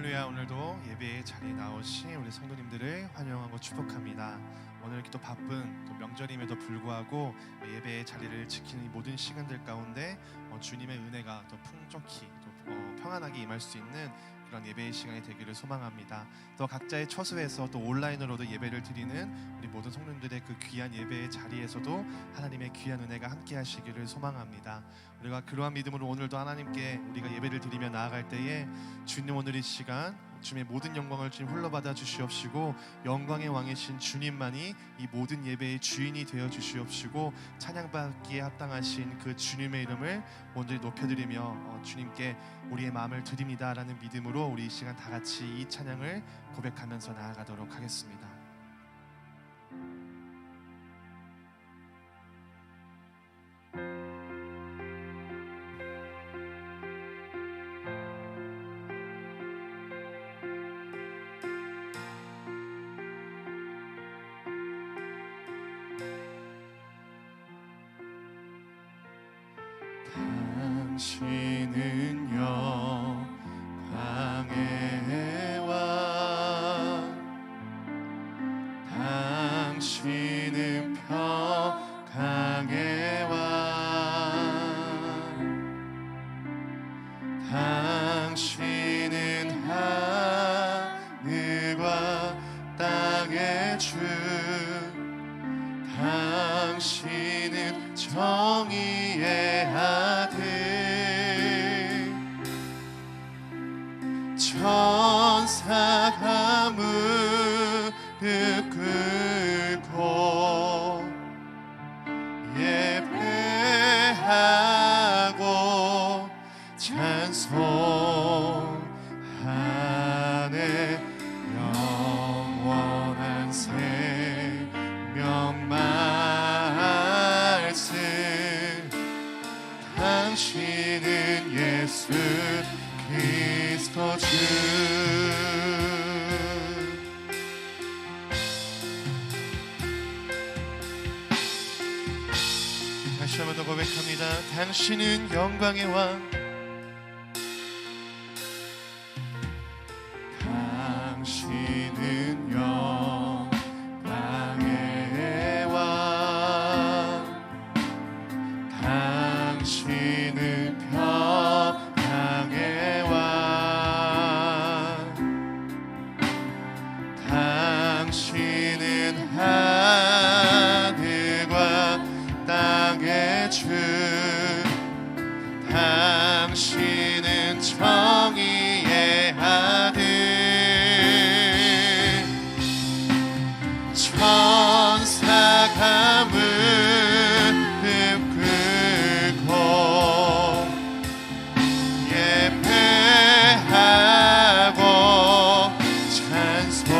할렐루야. 오늘도 예배의 자리에 나오신 우리 성도님들을 환영하고 축복합니다. 오늘 이렇게 또 바쁜 또 명절임에도 불구하고 예배의 자리를 지키는 이 모든 시간들 가운데 주님의 은혜가 또 풍족히 또 평안하게 임할 수 있는 그런 예배의 시간이 되기를 소망합니다. 또 각자의 처소에서 또 온라인으로도 예배를 드리는 우리 모든 성도님들의 그 귀한 예배의 자리에서도 하나님의 귀한 은혜가 함께 하시기를 소망합니다. 우리가 그러한 믿음으로 오늘도 하나님께 우리가 예배를 드리며 나아갈 때에 주님, 오늘 이 시간 주님의 모든 영광을 주님 흘러받아 주시옵시고 영광의 왕이신 주님만이 이 모든 예배의 주인이 되어 주시옵시고 찬양받기에 합당하신 그 주님의 이름을 먼저 높여드리며 주님께 우리의 마음을 드립니다라는 믿음으로 우리 이 시간 다 같이 이 찬양을 고백하면서 나아가도록 하겠습니다. 당신은 영광의 왕, 당신은 평강의 왕, 당신은 하늘과 땅의 주, 당신은 정의의 아들, 천사가 무릎 꿇고 예배하고 찬송하네. 영원한 생명 말씀, 당신은 예수 그리스도 주. 다시 한번 더 고백합니다. 당신은 영광의 왕, 당신은 영광의 왕, 당신은 평강의 왕, 당신은 하늘과 땅의 주, 당신은 정의의 아들, 천사가 무릎 꿇고 예배하고 찬송하네.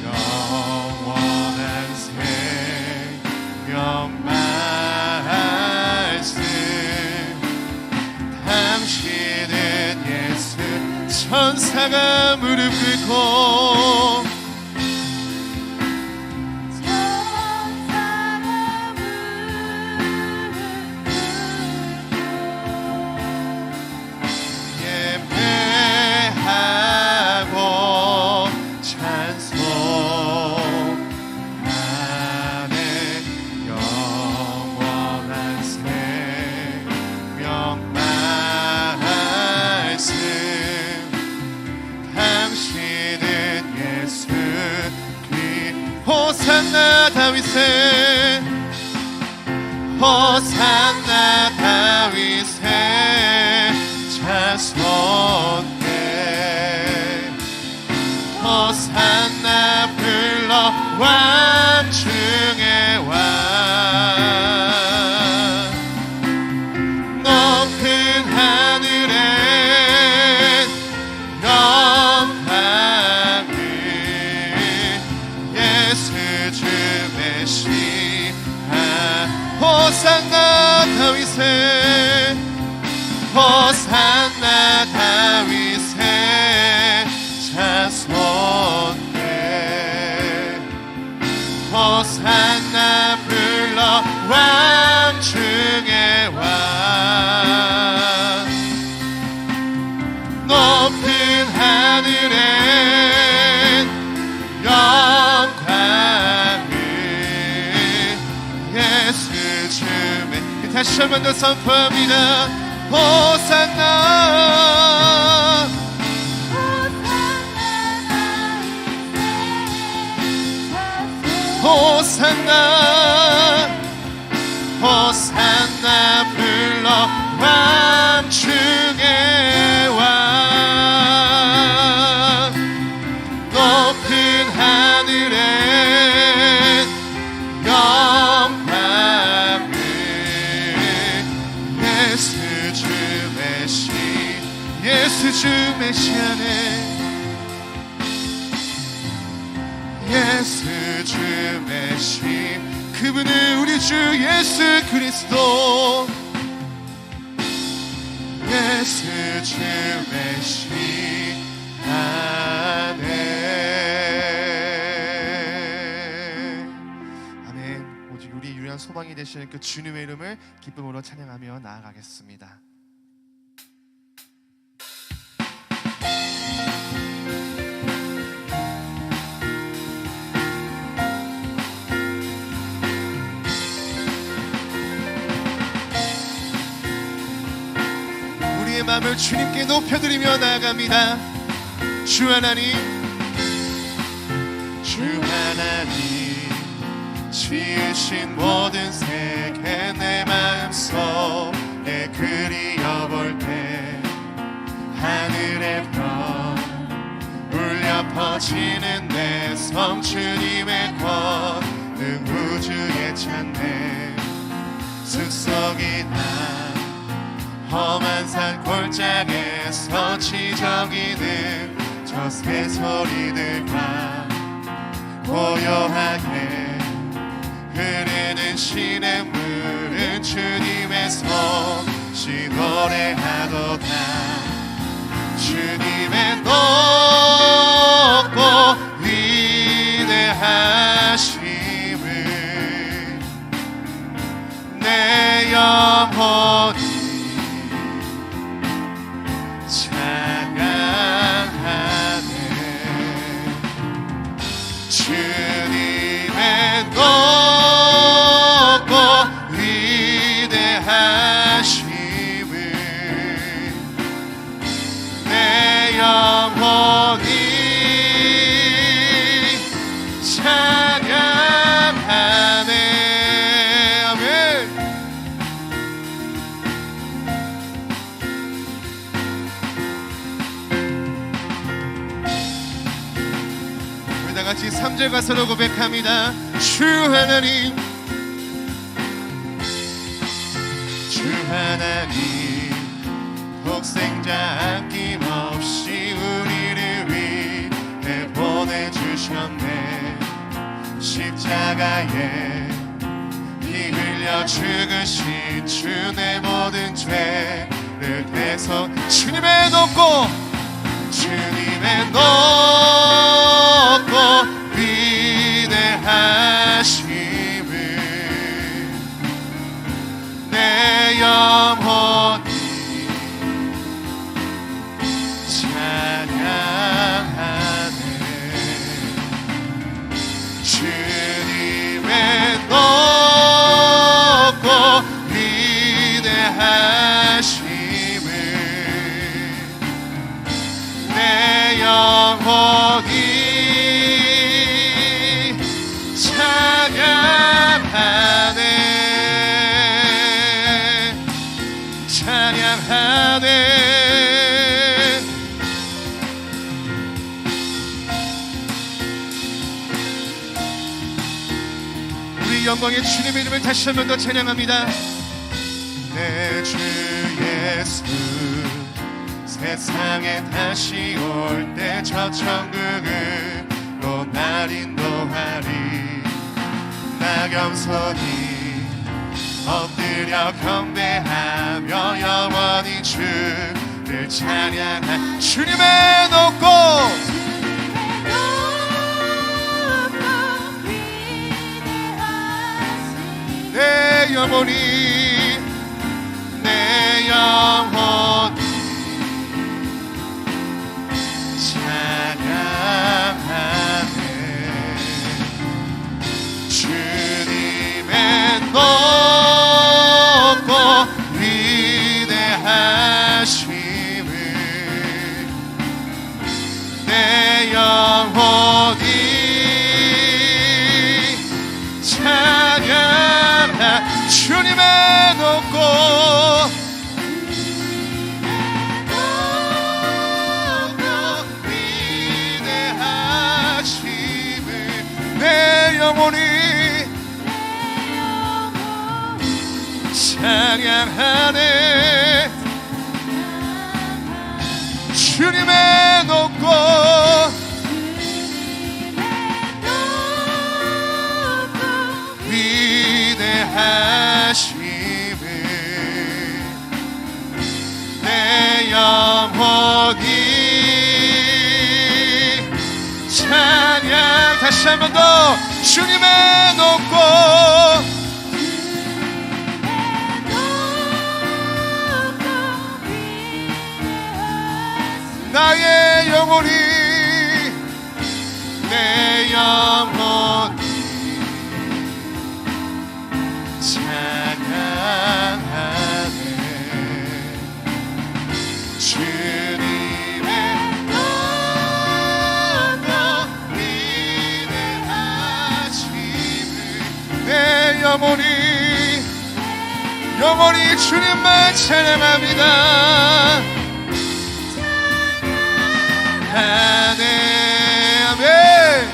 영원한 생명 말씀, 당신은 예수, 천사가 무릎 꿇고 예배하고 찬송하네. 영원한 생명 말씀, 당신은 예수 호산나 다윗의, 호산나 다윗의 자손께 호산나 불러 왕 중의 왕, 높은 하늘에 영광을 예수 주 메시아. 호산나 다윗의, 호산나 다윗의 자손께 호산나 불러 왕 중의 왕, 다시 한 번 더 선포합니다. 호산나 호산나 호산나 불러 왕중의 왕 높은 하늘에 영광을 예수 주 메시 예수 주 메시아네 예수 주 메시 그분은 우리 주 예수 그리스도 예수 주 메시아네 아멘. 오직 우리 유일한 소망이 되시는 그 주님의 이름을 기쁨으로 찬양하며 나아가겠습니다. 우리의 마음을 주님께 높여드리며 나아갑니다. 주 하나님 주 하나님 지으신 모든 세계 내 마음속에 그리워볼 때 하늘의 별 울려 퍼지는 내 성 주님의 권능 우주에 찬네 숲속이나 험한 산 골짜기에서 지저귀는 저 새소리들과 고요하게 흐르는 시냇물은 주님의 솜씨 노래하도다 주님의 높고 위대하심을 내 영혼이 찬양하네 주님의 높고 위대하심을 내 영혼이 찬양하네 아멘. 우리 다같이 3절 가사로 고백합니다. 주 하나님 주 하나님 독생자 아낌없이 우리를 위해 보내주셨네 십자가에 피 흘려 죽으신 주의 모든 죄를 대서 주님의 높고 위대하심을 내 영혼이 찬양하네 주님의 높고 위대하심을 내 영혼이 찬양하네 찬양하네 우리 영광의 주님의 이름을 다시 한 번 더 찬양합니다. 내 주 예수 세상에 다시 올 때 저 천국으로 날 인도하리 나 겸손히 엎드려 경배하며 영원히 주를 찬양한 주님의 높고 내 영혼이 내 영혼이 찬양하네 주님의 높고 영혼이 찬양하네. 주님의 높고 위대하심을 내 영혼이 찬양. 다시 한 번 더 주님의 높고 나의 영혼이 내 영혼이 찬양하네. 주님의 높고 위대하심을 내 영혼이 주님만 찬양합니다. 아멘. 아멘.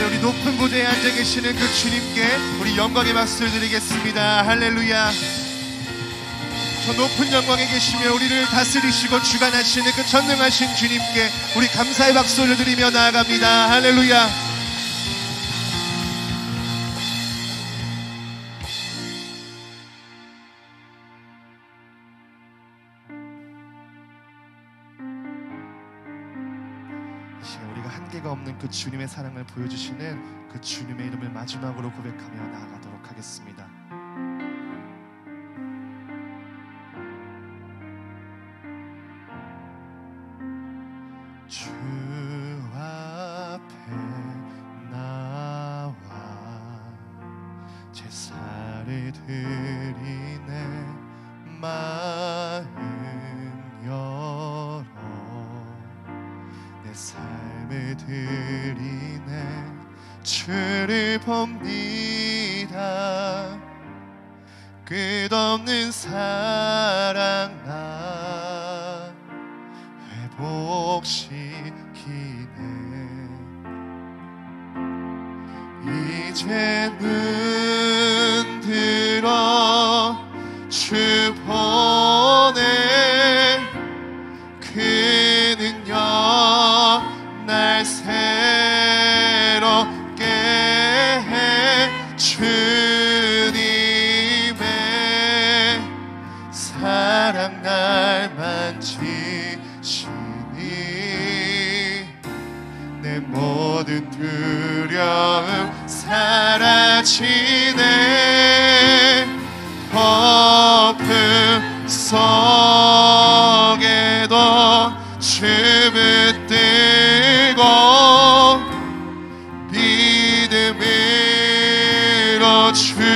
우리 높은 곳에 앉아 계시는 그 주님께 우리 영광의 박수를 드리겠습니다. 할렐루야. 저 높은 영광에 계시며 우리를 다스리시고 주관하시는 그 전능하신 주님께 우리 감사의 박수를 드리며 나아갑니다. 할렐루야. 이 시간 우리가 한계가 없는 그 주님의 사랑을 보여주시는 그 주님의 이름을 마지막으로 고백하며 나아가도록 하겠습니다. 주 앞에 나와 제사를 드리네. 마음 열어 내 삶을 드리네. 주를 봅니다. 끝없는 사랑 나 회복시키네. 이제 눈 들어 주 보내. 그 능력 날 새롭게 해. 주님의 사랑 날 만지시니 내 모든 두려움 사라지네. 폭풍 속에도 주 붙들고 믿음으로 주와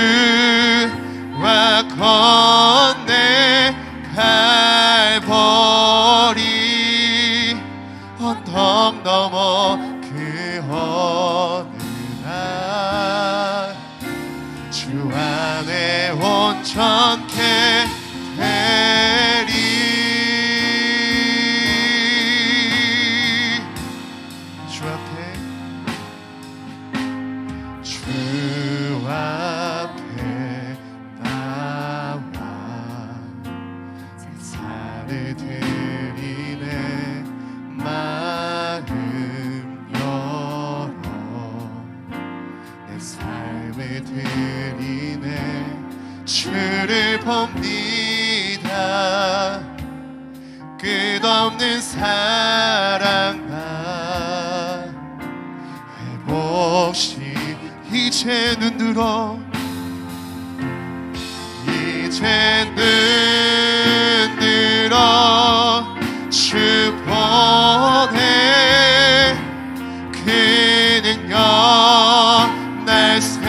건네. 갈보리 언덕 넘어 그 어느 날 주 안에 온전케 되리. 주 앞에 나와 제사를 드리네. 마음 열어 내 삶을 드리네. 주를 봅니다. 끝없는 사랑 나 회복시. 이제 눈 들어 이제 눈 들어 주 보내. 그 능력 날 새롭게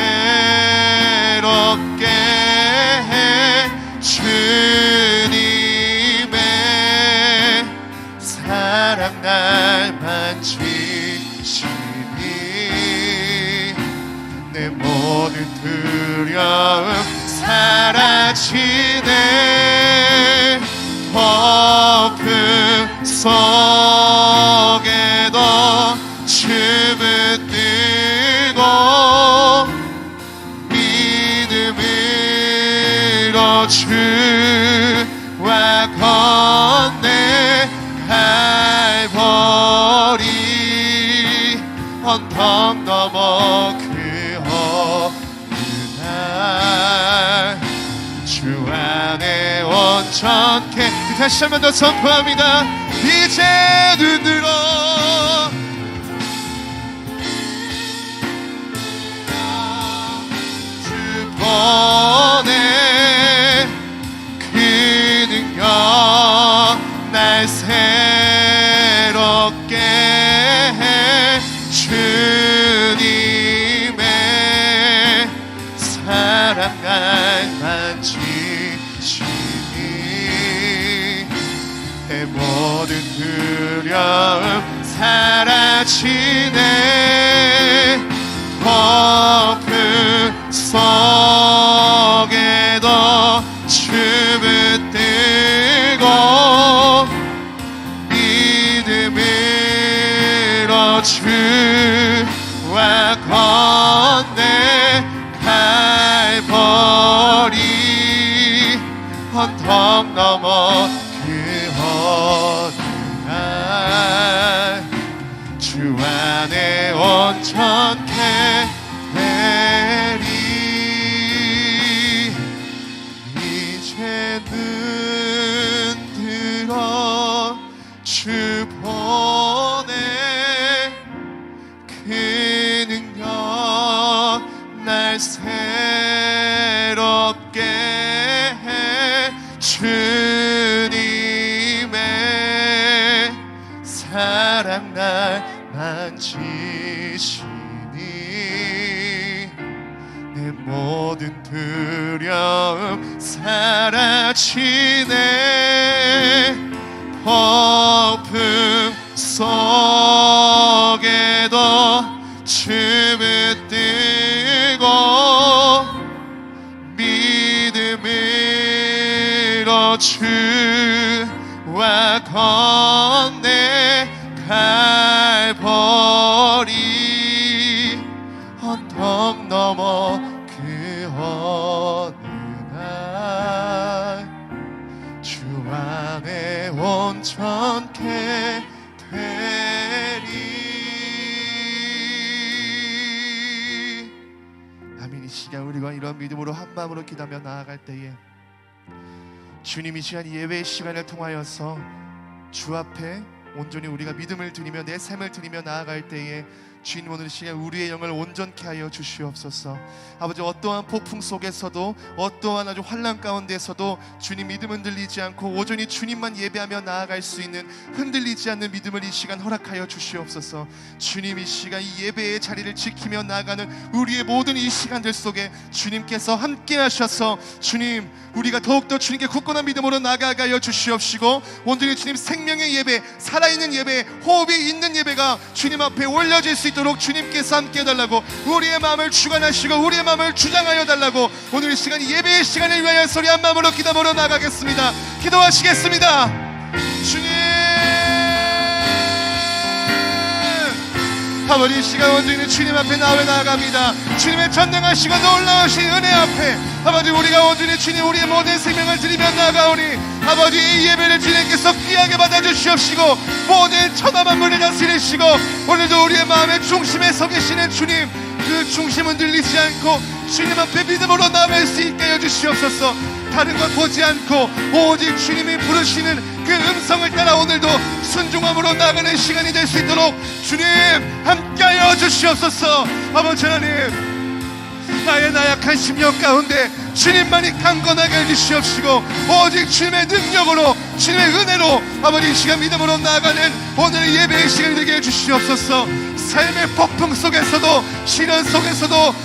해. 주님의 사랑 날 만지시니 내 모든 두려움 사라지네. 폭풍 속에도 춤을 뜨고 믿음으로 주와 건네 갈보리 언덕 넘어 그 어느 날 주 안에 온전케. 다시 한 번 더 선포합니다. 이제 눈으로 주 보내 그 능력 날 새롭게 해. 주님의 사랑 날 만지시니 내 모든 두려움 사라지네. 폭풍 속에도 춤을 뜨고 믿음으로 주와 건네 갈보리 언덕 넘어 그 어느 날 주 안에 온전케 되리. 이제 눈 들어 주 보내 그 능력 날 새롭게 해. 주님의 사랑 날 만지시니 내 모든 두려움 사라지네. 폭풍 속에도 춤을 뜨고 믿음으로 주와 건네 갈보리 언덕 넘어 그 어느 날 주 안에 온전케 되리. 아멘. 이 시간 우리가 이런 믿음으로 한 마음으로 기도하며 나아갈 때에 주님 이 시간 예배의 시간을 통하여서 주 앞에 온전히 우리가 믿음을 드리며 내 삶을 드리며 나아갈 때에 주님 오늘 시간 우리의 영을 온전케 하여 주시옵소서. 아버지 어떠한 폭풍 속에서도 어떠한 아주 환난 가운데서도 주님 믿음 흔들리지 않고 오전히 주님만 예배하며 나아갈 수 있는 흔들리지 않는 믿음을 이 시간 허락하여 주시옵소서. 주님 이 시간 이 예배의 자리를 지키며 나아가는 우리의 모든 이 시간들 속에 주님께서 함께 하셔서 주님 우리가 더욱더 주님께 굳건한 믿음으로 나아가게 하여 주시옵시고 온전히 주님 생명의 예배 살아있는 예배 호흡이 있는 예배가 주님 앞에 올려질 수 있도록 주님께서 함께 해달라고 우리의 마음을 주관하시고 우리의 마음을 주장하여 달라고 오늘 이 시간 예배의 시간을 위하여 소리 한 마음으로 기도하러 나가겠습니다. 기도하시겠습니다. 주님 아버지 이 시간 온전히 주님 앞에 나아갑니다. 주님의 전능하시고 놀라우신 은혜 앞에 아버지 우리가 온전히 주님 우리의 모든 생명을 드리며 나아가오니 아버지 이 예배를 주님께서 귀하게 받아주시옵시고 모든 천하 만물을 다스리시고 오늘도 우리의 마음의 중심에 서 계시는 주님 그 중심은 들리지 않고 주님 앞에 믿음으로 나아갈 수 있게 하여 주시옵소서. 다른 것 보지 않고 오직 주님이 부르시는 그 음성을 따라 오늘도 순종함으로 나아가는 시간이 될 수 있도록 주님 함께하여 주시옵소서. 아버지 하나님 나의 나약한 심령 가운데 주님만이 강건하게 해주시옵시고 오직 주님의 능력으로 주님의 은혜로 아버지 이 시간 믿음으로 나아가는 오늘의 예배의 시간이 되게 해주시옵소서. 삶의 폭풍 속에서도 시련 속에서도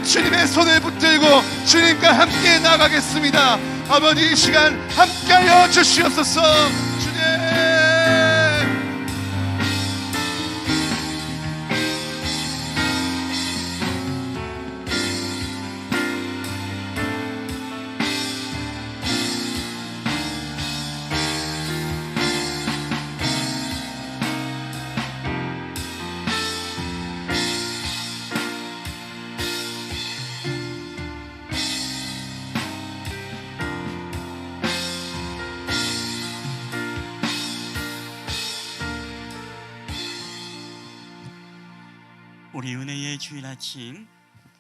주님의 손을 붙들고 주님과 함께 나아가겠습니다. 아버지 이 시간 함께하여 주시옵소서. 주님 우리 은혜의 주일 아침,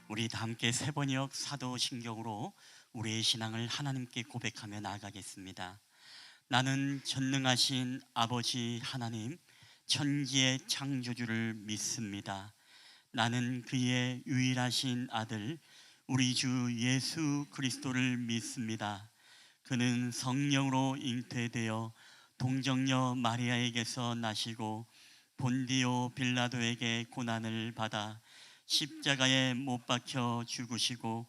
우리 다 함께 세번역 사도신경으로 우리의 신앙을 하나님께 고백하며 나아가겠습니다. 나는 전능하신 아버지 하나님, 천지의 창조주를 믿습니다. 나는 그의 유일하신 아들 우리 주 예수 그리스도를 믿습니다. 그는 성령으로 잉태되어 동정녀 마리아에게서 나시고 본디오 빌라도에게 고난을 받아 십자가에 못 박혀 죽으시고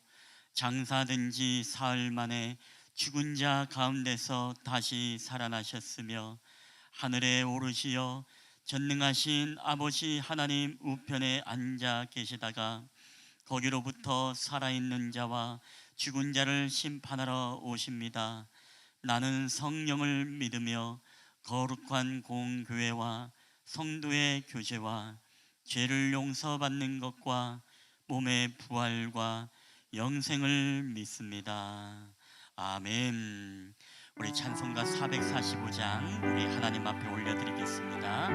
장사된 지 사흘 만에 죽은 자 가운데서 다시 살아나셨으며 하늘에 오르시어 전능하신 아버지 하나님 우편에 앉아 계시다가 거기로부터 살아있는 자와 죽은 자를 심판하러 오십니다. 나는 성령을 믿으며 거룩한 공교회와 성도의 교제와 죄를 용서받는 것과 몸의 부활과 영생을 믿습니다. 아멘. 우리 찬송가 445장 우리 하나님 앞에 올려드리겠습니다.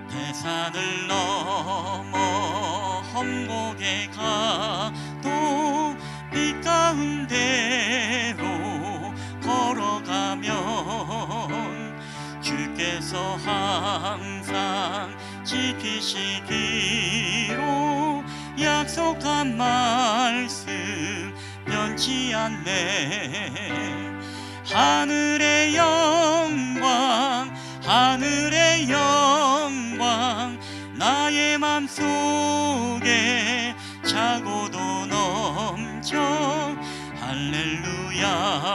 대산을 넘어 험곡에 가도 빛 가운데로 걸어가면 주께서 항상 지키시기로 약속한 말씀 변치 않네. 하늘의 영광 하늘의 영광 나의 맘속에 차고도 넘쳐 할렐루야를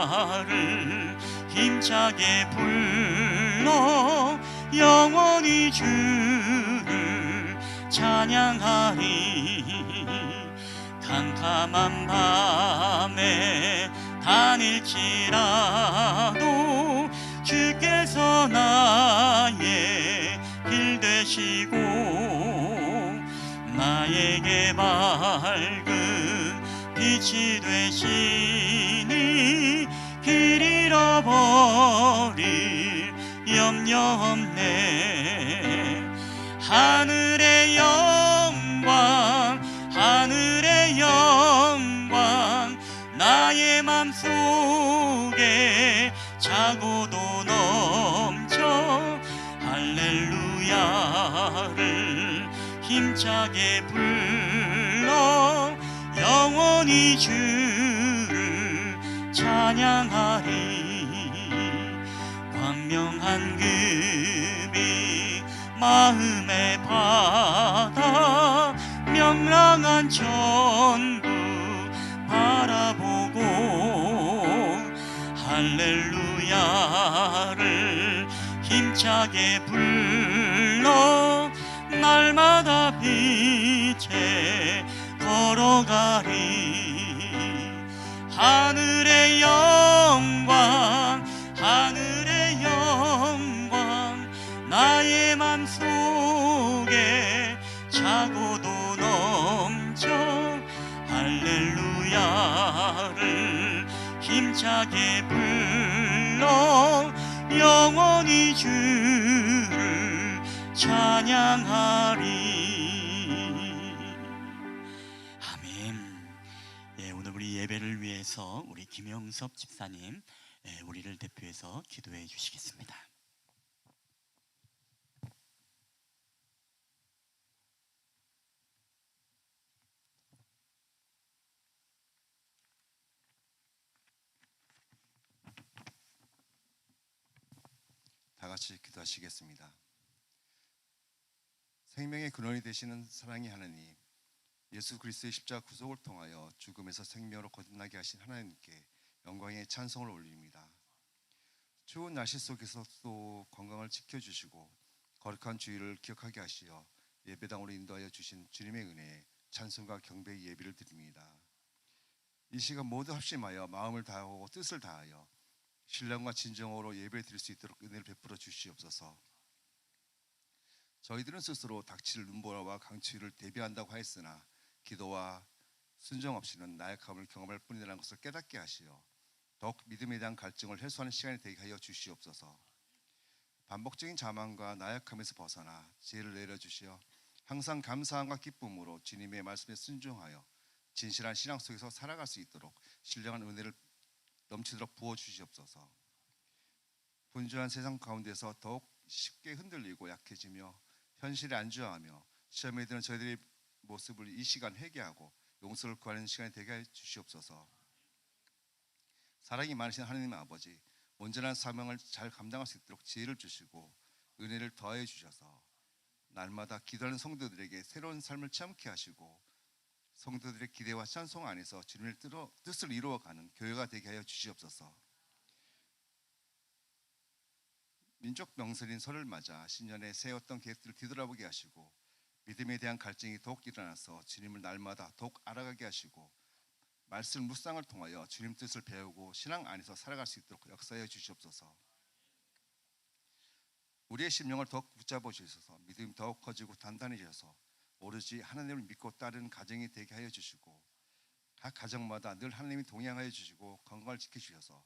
힘차게 불러 영원히 주를 찬양하리. 캄캄한 밤에 다닐지라도 주께서 나의 길 되시고 나에게 밝은 빛이 되시니 길 잃어버릴 염려 없네. 하늘의 영광 하늘의 영광 나의 맘속에 차고도 넘쳐 할렐루야를 힘차게 불러 영원히 주를 찬양하리. 광명한 금이 마음에 받아 명랑한 천국 바라보고 할렐루야를 힘차게 불러 날마다 빛에 걸어가리. 하늘의 영광 하늘의 영광 나의 맘속에 차고도 넘쳐 할렐루야를 힘차게 불러 영원히 주를 찬양하리. 아멘. 예, 오늘 우리 예배를 위해서 우리 김영섭 집사님 우리를 대표해서 기도해 주시겠습니다. 다 같이 기도하시겠습니다. 생명의 근원이 되시는 사랑의 하나님, 예수 그리스도의 십자가 구속을 통하여 죽음에서 생명으로 거듭나게 하신 하나님께 영광의 찬송을 올립니다. 추운 날씨 속에서도 건강을 지켜주시고 거룩한 주일을 기억하게 하시어 예배당으로 인도하여 주신 주님의 은혜에 찬송과 경배의 예비를 드립니다. 이 시간 모두 합심하여 마음을 다하고 뜻을 다하여 신령과 진정으로 예배 드릴 수 있도록 은혜를 베풀어 주시옵소서. 저희들은 스스로 닥칠 눈보라와 강추위를 대비한다고 하였으나 기도와 순종 없이는 나약함을 경험할 뿐이라는 것을 깨닫게 하시어 더욱 믿음에 대한 갈증을 해소하는 시간이 되게 하여 주시옵소서. 반복적인 자만과 나약함에서 벗어나 지혜를 내려주시어 항상 감사함과 기쁨으로 주님의 말씀에 순종하여 진실한 신앙 속에서 살아갈 수 있도록 신령한 은혜를 넘치도록 부어주시옵소서. 분주한 세상 가운데서 더욱 쉽게 흔들리고 약해지며 현실에 안주하며 시험에 드는 저희들의 모습을 이 시간 회개하고 용서를 구하는 시간이 되게 해 주시옵소서. 사랑이 많으신 하나님 아버지, 온전한 사명을 잘 감당할 수 있도록 지혜를 주시고 은혜를 더하여 주셔서 날마다 기도하는 성도들에게 새로운 삶을 체험케 하시고 성도들의 기대와 찬송 안에서 주님의 뜻을 이루어가는 교회가 되게 하여 주시옵소서. 민족 명절인 설을 맞아 신년에 세웠던 계획들을 뒤돌아보게 하시고 믿음에 대한 갈증이 더욱 일어나서 주님을 날마다 더욱 알아가게 하시고 말씀 묵상을 통하여 주님 뜻을 배우고 신앙 안에서 살아갈 수 있도록 역사해 주시옵소서. 우리의 심령을 더욱 붙잡아 주셔서 믿음이 더욱 커지고 단단해져서 오로지 하나님을 믿고 따르는 가정이 되게 하여 주시고 각 가정마다 늘 하나님이 동행하여 주시고 건강을 지켜주셔서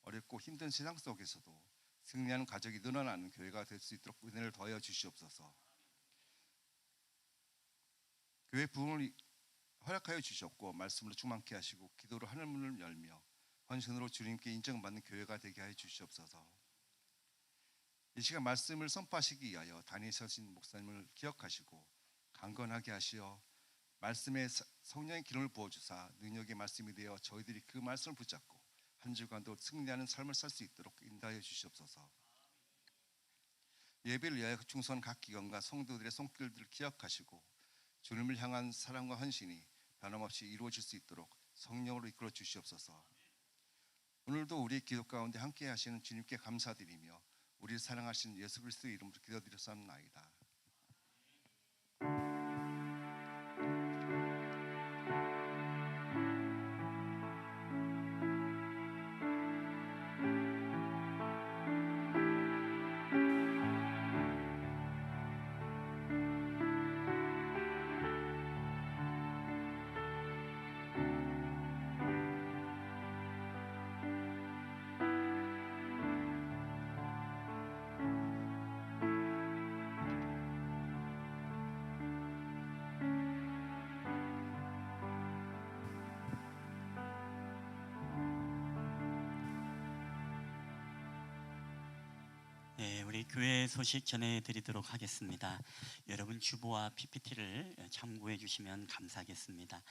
어렵고 힘든 세상 속에서도 승리하는 가족이 늘어나는 교회가 될 수 있도록 은혜를 더하여 주시옵소서. 교회 부흥을 허락하여 주셨고 말씀으로 충만케 하시고 기도로 하늘문을 열며 헌신으로 주님께 인정받는 교회가 되게 하여 주시옵소서. 이 시간 말씀을 선포하시기 위하여 다니셔신 목사님을 기억하시고 강건하게 하시어 말씀에 성령의 기름을 부어주사 능력의 말씀이 되어 저희들이 그 말씀을 붙잡고 한 주간도 승리하는 삶을 살 수 있도록 인도하여 주시옵소서. 예배를 위하여 충성한 각 기관과 성도들의 손길들을 기억하시고 주님을 향한 사랑과 헌신이 변함없이 이루어질 수 있도록 성령으로 이끌어 주시옵소서. 오늘도 우리의 기도 가운데 함께 하시는 주님께 감사드리며 우리를 사랑하시는 예수 그리스도의 이름으로 기도드렸사옵나이다. 네, 우리 교회 소식 전해드리도록 하겠습니다. 여러분 주보와 PPT를 참고해 주시면 감사하겠습니다.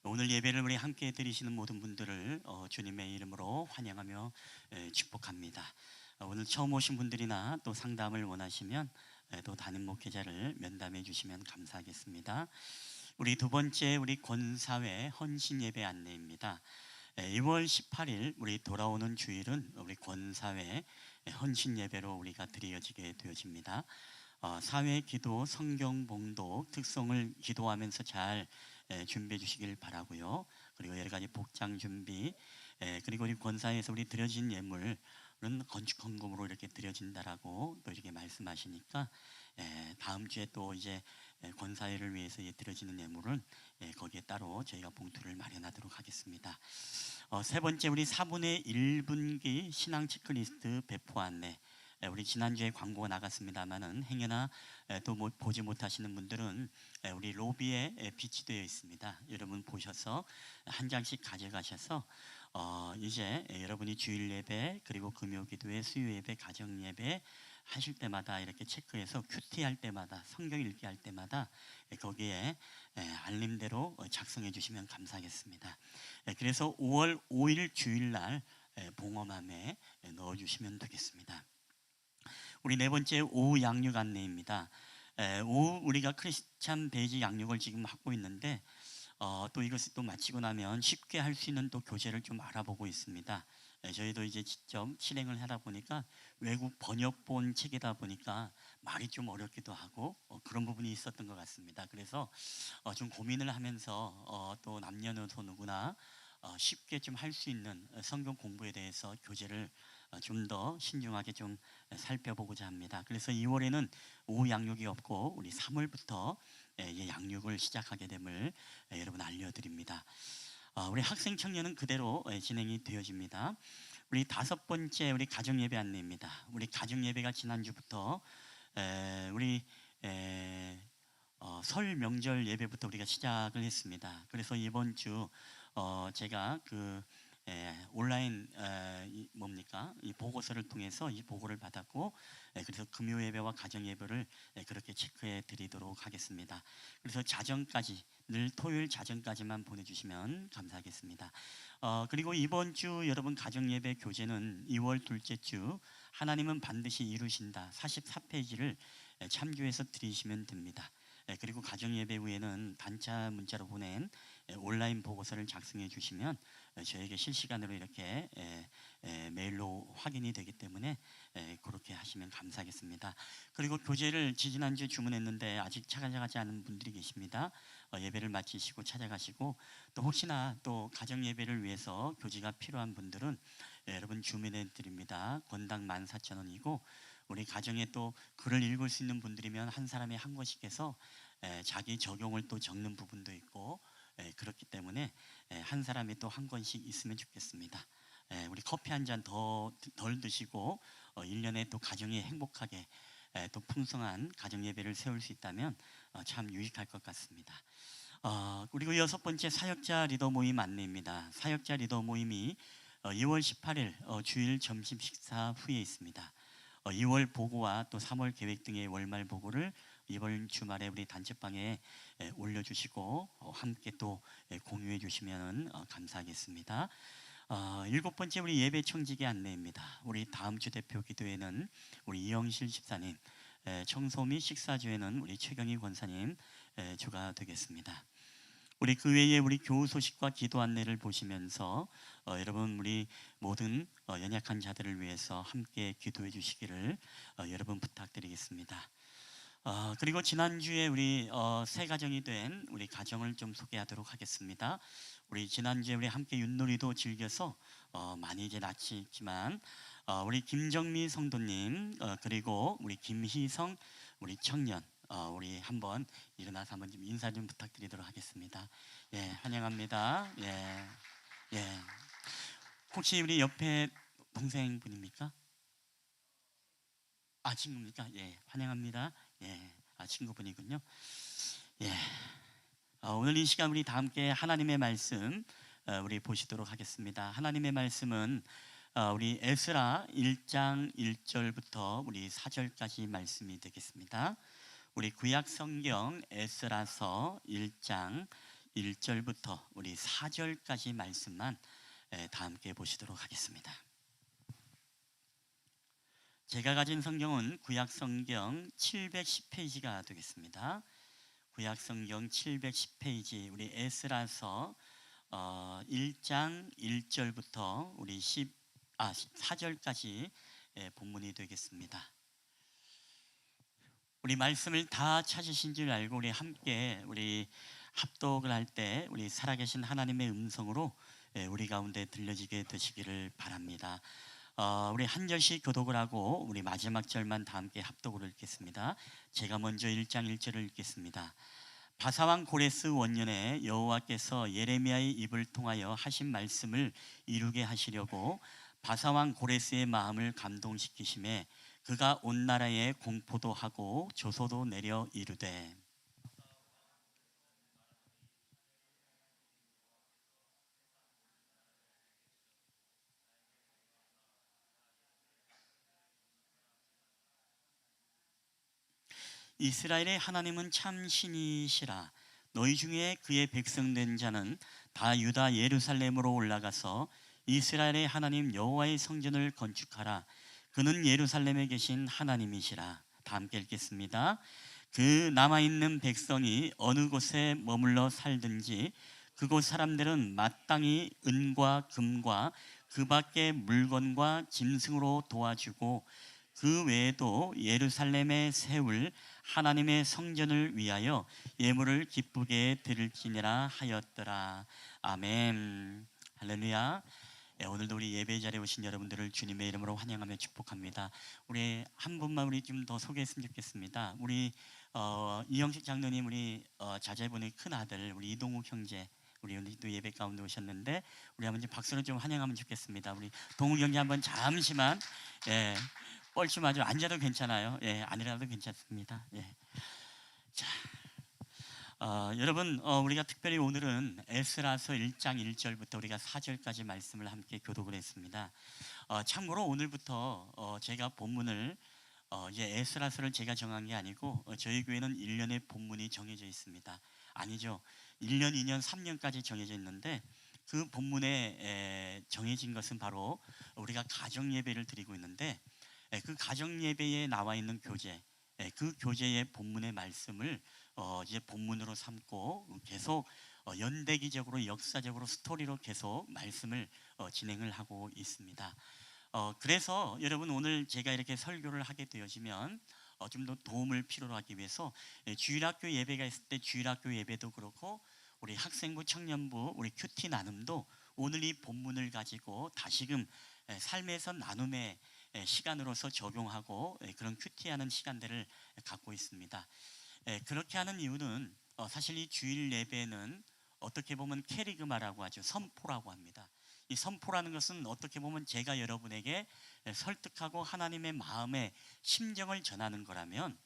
오늘 예배를 우리 함께 드리시는 모든 분들을 주님의 이름으로 환영하며 축복합니다. 오늘 처음 오신 분들이나 또 상담을 원하시면 또 담임 목회자를 면담해 주시면 감사하겠습니다. 우리 두 번째 우리 권사회 헌신 예배 안내입니다. 2월 18일 우리 돌아오는 주일은 우리 권사회 헌신 예배로 우리가 드려지게 되어집니다. 사회 기도, 성경 봉독, 특송을 기도하면서 잘 준비해 주시길 바라고요. 그리고 여러 가지 복장 준비, 그리고 우리 권사회에서 우리 드려진 예물은 건축 헌금으로 이렇게 드려진다라고 또 이렇게 말씀하시니까 다음 주에 또 이제 권사회를 위해서 드려지는 예물은 거기에 따로 저희가 봉투를 마련하도록 하겠습니다. 세 번째 우리 4분의 1분기 신앙 체크리스트 배포 안내. 우리 지난주에 광고가 나갔습니다만은 행여나 또 보지 못하시는 분들은 우리 로비에 비치되어 있습니다. 여러분 보셔서 한 장씩 가져가셔서 이제 여러분이 주일 예배 그리고 금요 기도회, 수요 예배, 가정 예배 하실 때마다 이렇게 체크해서 큐티 할 때마다 성경 읽기 할 때마다 거기에 알림대로 작성해 주시면 감사하겠습니다. 그래서 5월 5일 주일날 봉엄함에 넣어 주시면 되겠습니다. 우리 네 번째 오후 양육 안내입니다. 오후 우리가 크리스찬 베이지 양육을 지금 하고 있는데 또 이것을 또 마치고 나면 쉽게 할 수 있는 또 교재를 좀 알아보고 있습니다. 저희도 이제 직접 실행을 하다 보니까 외국 번역본 책이다 보니까 말이 좀 어렵기도 하고 그런 부분이 있었던 것 같습니다. 그래서 좀 고민을 하면서 또 남녀노소 누구나 쉽게 좀 할 수 있는 성경 공부에 대해서 교재를 좀 더 신중하게 좀 살펴보고자 합니다. 그래서 2월에는 오후 양육이 없고 우리 3월부터 양육을 시작하게 됨을 여러분 알려드립니다. 우리 학생 청년은 그대로 진행이 되어집니다. 우리 5번째 우리 가정 예배 안내입니다. 우리 가정 예배가 지난주부터 우리 설 명절 예배부터 우리가 시작을 했습니다. 그래서 이번 주 제가 그 온라인 이 보고서를 통해서 이 보고를 받았고, 그래서 금요 예배와 가정 예배를 그렇게 체크해 드리도록 하겠습니다. 그래서 자정까지, 늘 토요일 자정까지만 보내주시면 감사하겠습니다. 그리고 이번 주 여러분 가정 예배 교재는 2월 둘째 주 하나님은 반드시 이루신다 44페이지를 참조해서 드리시면 됩니다. 그리고 가정 예배 후에는 단차 문자로 보낸 온라인 보고서를 작성해 주시면 저에게 실시간으로 이렇게 메일로 확인이 되기 때문에 그렇게 하시면 감사하겠습니다. 그리고 교재를 지지난주 주문했는데 아직 찾아가지 않은 분들이 계십니다. 예배를 마치시고 찾아가시고, 또 혹시나 또 가정 예배를 위해서 교재가 필요한 분들은 여러분 주문해 드립니다. 권당 14,000원이고, 우리 가정에 또 글을 읽을 수 있는 분들이면 한 사람이 한 권씩 해서 자기 적용을 또 적는 부분도 있고, 그렇기 때문에 한 사람이 또 한 권씩 있으면 좋겠습니다. 우리 커피 한 잔 덜 드시고 1년에 또 가정이 행복하게 또 풍성한 가정 예배를 세울 수 있다면 참 유익할 것 같습니다. 그리고 6번째 사역자 리더 모임 안내입니다. 사역자 리더 모임이 2월 18일 주일 점심 식사 후에 있습니다. 2월 보고와 또 3월 계획 등의 월말 보고를 이번 주말에 우리 단체방에 올려주시고 함께 또 공유해 주시면 감사하겠습니다. 7번째 우리 예배 청지기 안내입니다. 우리 다음 주 대표 기도회는 우리 이영실 집사님, 청소 및 식사주에는 우리 최경희 권사님 주가 되겠습니다. 우리 그 외에 우리 교우 소식과 기도 안내를 보시면서 여러분 우리 모든 연약한 자들을 위해서 함께 기도해 주시기를 여러분 부탁드리겠습니다. 그리고 지난주에 우리 새 가정이 된 우리 가정을 좀 소개하도록 하겠습니다. 우리 지난주에 우리 함께 윷놀이도 즐겨서 많이 이제 낯이 있지만 우리 김정미 성도님, 그리고 우리 김희성 우리 청년, 우리 한번 일어나서 한번 좀 인사 좀 부탁드리도록 하겠습니다. 예, 환영합니다. 예. 혹시 우리 옆에 동생분입니까? 친구입니까? 예, 환영합니다. 예, 친구분이군요. 예, 오늘 이 시간 우리 다 함께 하나님의 말씀 우리 보시도록 하겠습니다. 하나님의 말씀은 우리 에스라 1장 1절부터 우리 4절까지 말씀이 되겠습니다. 우리 구약 성경 에스라서 1장 1절부터 우리 4절까지 말씀만 다 함께 보시도록 하겠습니다. 제가 가진 성경은 구약 성경 710페이지가 되겠습니다. 구약 성경 710페이지 우리 에스라서 1장 1절부터 우리 4절까지 본문이 되겠습니다. 우리 말씀을 다 찾으신 줄 알고 우리 함께 우리 합독을 할 때 우리 살아계신 하나님의 음성으로 우리 가운데 들려지게 되시기를 바랍니다. 우리 한 절씩 교독을 하고 우리 마지막 절만 다 함께 합독으로 읽겠습니다. 제가 먼저 1장 1절을 읽겠습니다. 바사왕 고레스 원년에 여호와께서 예레미야의 입을 통하여 하신 말씀을 이루게 하시려고 바사왕 고레스의 마음을 감동시키심에 그가 온 나라에 공포도 하고 조소도 내려 이르되 이스라엘의 하나님은 참 신이시라. 너희 중에 그의 백성 된 자는 다 유다 예루살렘으로 올라가서 이스라엘의 하나님 여호와의 성전을 건축하라. 그는 예루살렘에 계신 하나님이시라. 다 함께 읽겠습니다. 그 남아있는 백성이 어느 곳에 머물러 살든지 그곳 사람들은 마땅히 은과 금과 그 밖의 물건과 짐승으로 도와주고 그 외에도 예루살렘에 세울 하나님의 성전을 위하여 예물을 기쁘게 드릴지니라 하였더라. 아멘. 할렐루야. 오늘도 우리 예배 자리에 오신 여러분들을 주님의 이름으로 환영하며 축복합니다. 우리 한 분만 우리 좀 더 소개했으면 좋겠습니다. 우리 이영식 장로님 우리 자제분의 큰 아들 우리 이동욱 형제 우리 오늘도 예배 가운데 오셨는데 우리 한번 박수로 좀 환영하면 좋겠습니다. 우리 동우 경기 한번 잠시만 뻘쭘 아주 앉아도 괜찮아요. 아니라도 괜찮습니다. 자, 여러분 우리가 특별히 오늘은 에스라서 1장 1절부터 우리가 4절까지 말씀을 함께 교독을 했습니다. 참고로 오늘부터 제가 본문을 이제 에스라서를 제가 정한 게 아니고 저희 교회는 1년의 본문이 정해져 있습니다. 아니죠. 1년, 2년, 3년까지 정해져 있는데 그 본문에 정해진 것은 바로 우리가 가정 예배를 드리고 있는데 그 가정 예배에 나와 있는 교재, 그 교재의 본문의 말씀을 이제 본문으로 삼고 계속 연대기적으로 역사적으로 스토리로 계속 말씀을 진행을 하고 있습니다. 그래서 여러분 오늘 제가 이렇게 설교를 하게 되어지면 좀 더 도움을 필요로 하기 위해서 주일학교 예배가 있을 때 주일학교 예배도 그렇고 우리 학생부 청년부 우리 큐티 나눔도 오늘 이 본문을 가지고 다시금 삶에서 나눔의 시간으로서 적용하고 그런 큐티하는 시간들을 갖고 있습니다. 그렇게 하는 이유는 사실 이 주일 예배는 어떻게 보면 캐리그마라고 하죠. 선포라고 합니다. 이 선포라는 것은 어떻게 보면 제가 여러분에게 설득하고 하나님의 마음의 심정을 전하는 거라면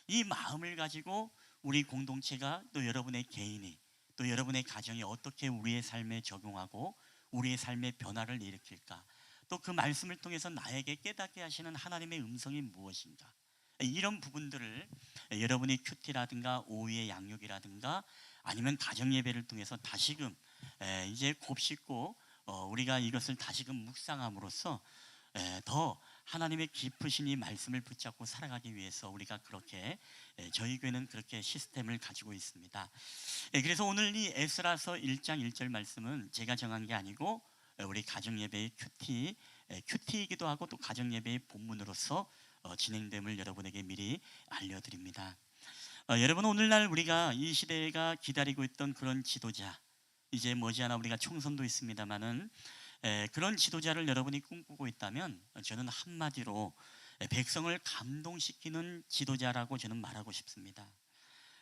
이 마음을 가지고 우리 공동체가 또 여러분의 개인이 또 여러분의 가정이 어떻게 우리의 삶에 적용하고 우리의 삶의 변화를 일으킬까, 또 그 말씀을 통해서 나에게 깨닫게 하시는 하나님의 음성이 무엇인가, 이런 부분들을 여러분이 큐티라든가 오후의 양육이라든가 아니면 가정 예배를 통해서 다시금 이제 곱씹고 우리가 이것을 다시금 묵상함으로써 더 하나님의 깊으신 이 말씀을 붙잡고 살아가기 위해서 우리가 그렇게 저희 교회는 그렇게 시스템을 가지고 있습니다. 그래서 오늘 이 에스라서 1장 1절 말씀은 제가 정한 게 아니고 우리 가정 예배의 큐티이기도 하고 또 가정 예배의 본문으로서 진행됨을 여러분에게 미리 알려드립니다. 여러분 오늘날 우리가 이 시대가 기다리고 있던 그런 지도자, 이제 머지않아 우리가 총선도 있습니다만은 그런 지도자를 여러분이 꿈꾸고 있다면 저는 한마디로 백성을 감동시키는 지도자라고 저는 말하고 싶습니다.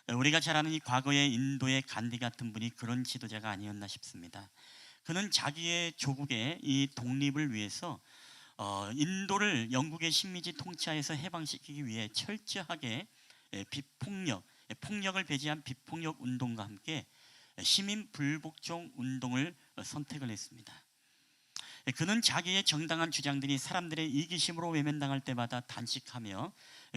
우리가 잘 아는 이 과거의 인도의 간디 같은 분이 그런 지도자가 아니었나 싶습니다. 그는 자기의 조국의 이 독립을 위해서 인도를 영국의 식민지 통치하에서 해방시키기 위해 철저하게 폭력을 배제한 비폭력 운동과 함께 시민 불복종 운동을 선택을 했습니다. 그는 자기의 정당한 주장들이 사람들의 이기심으로 외면당할 때마다 단식하며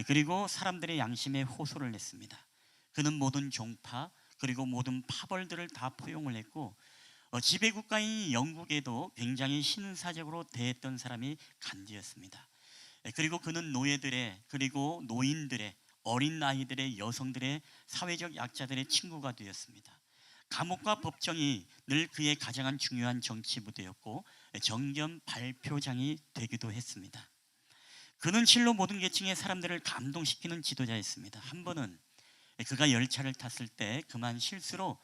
그리고 사람들의 양심에 호소를 했습니다. 그는 모든 종파 그리고 모든 파벌들을 다 포용을 했고 지배국가인 영국에도 굉장히 신사적으로 대했던 사람이 간디였습니다. 그리고 그는 노예들의 그리고 노인들의 어린 아이들의 여성들의 사회적 약자들의 친구가 되었습니다. 감옥과 법정이 늘 그의 가장 중요한 정치 무대였고 정견 발표장이 되기도 했습니다. 그는 실로 모든 계층의 사람들을 감동시키는 지도자였습니다. 한 번은 그가 열차를 탔을 때 그만 실수로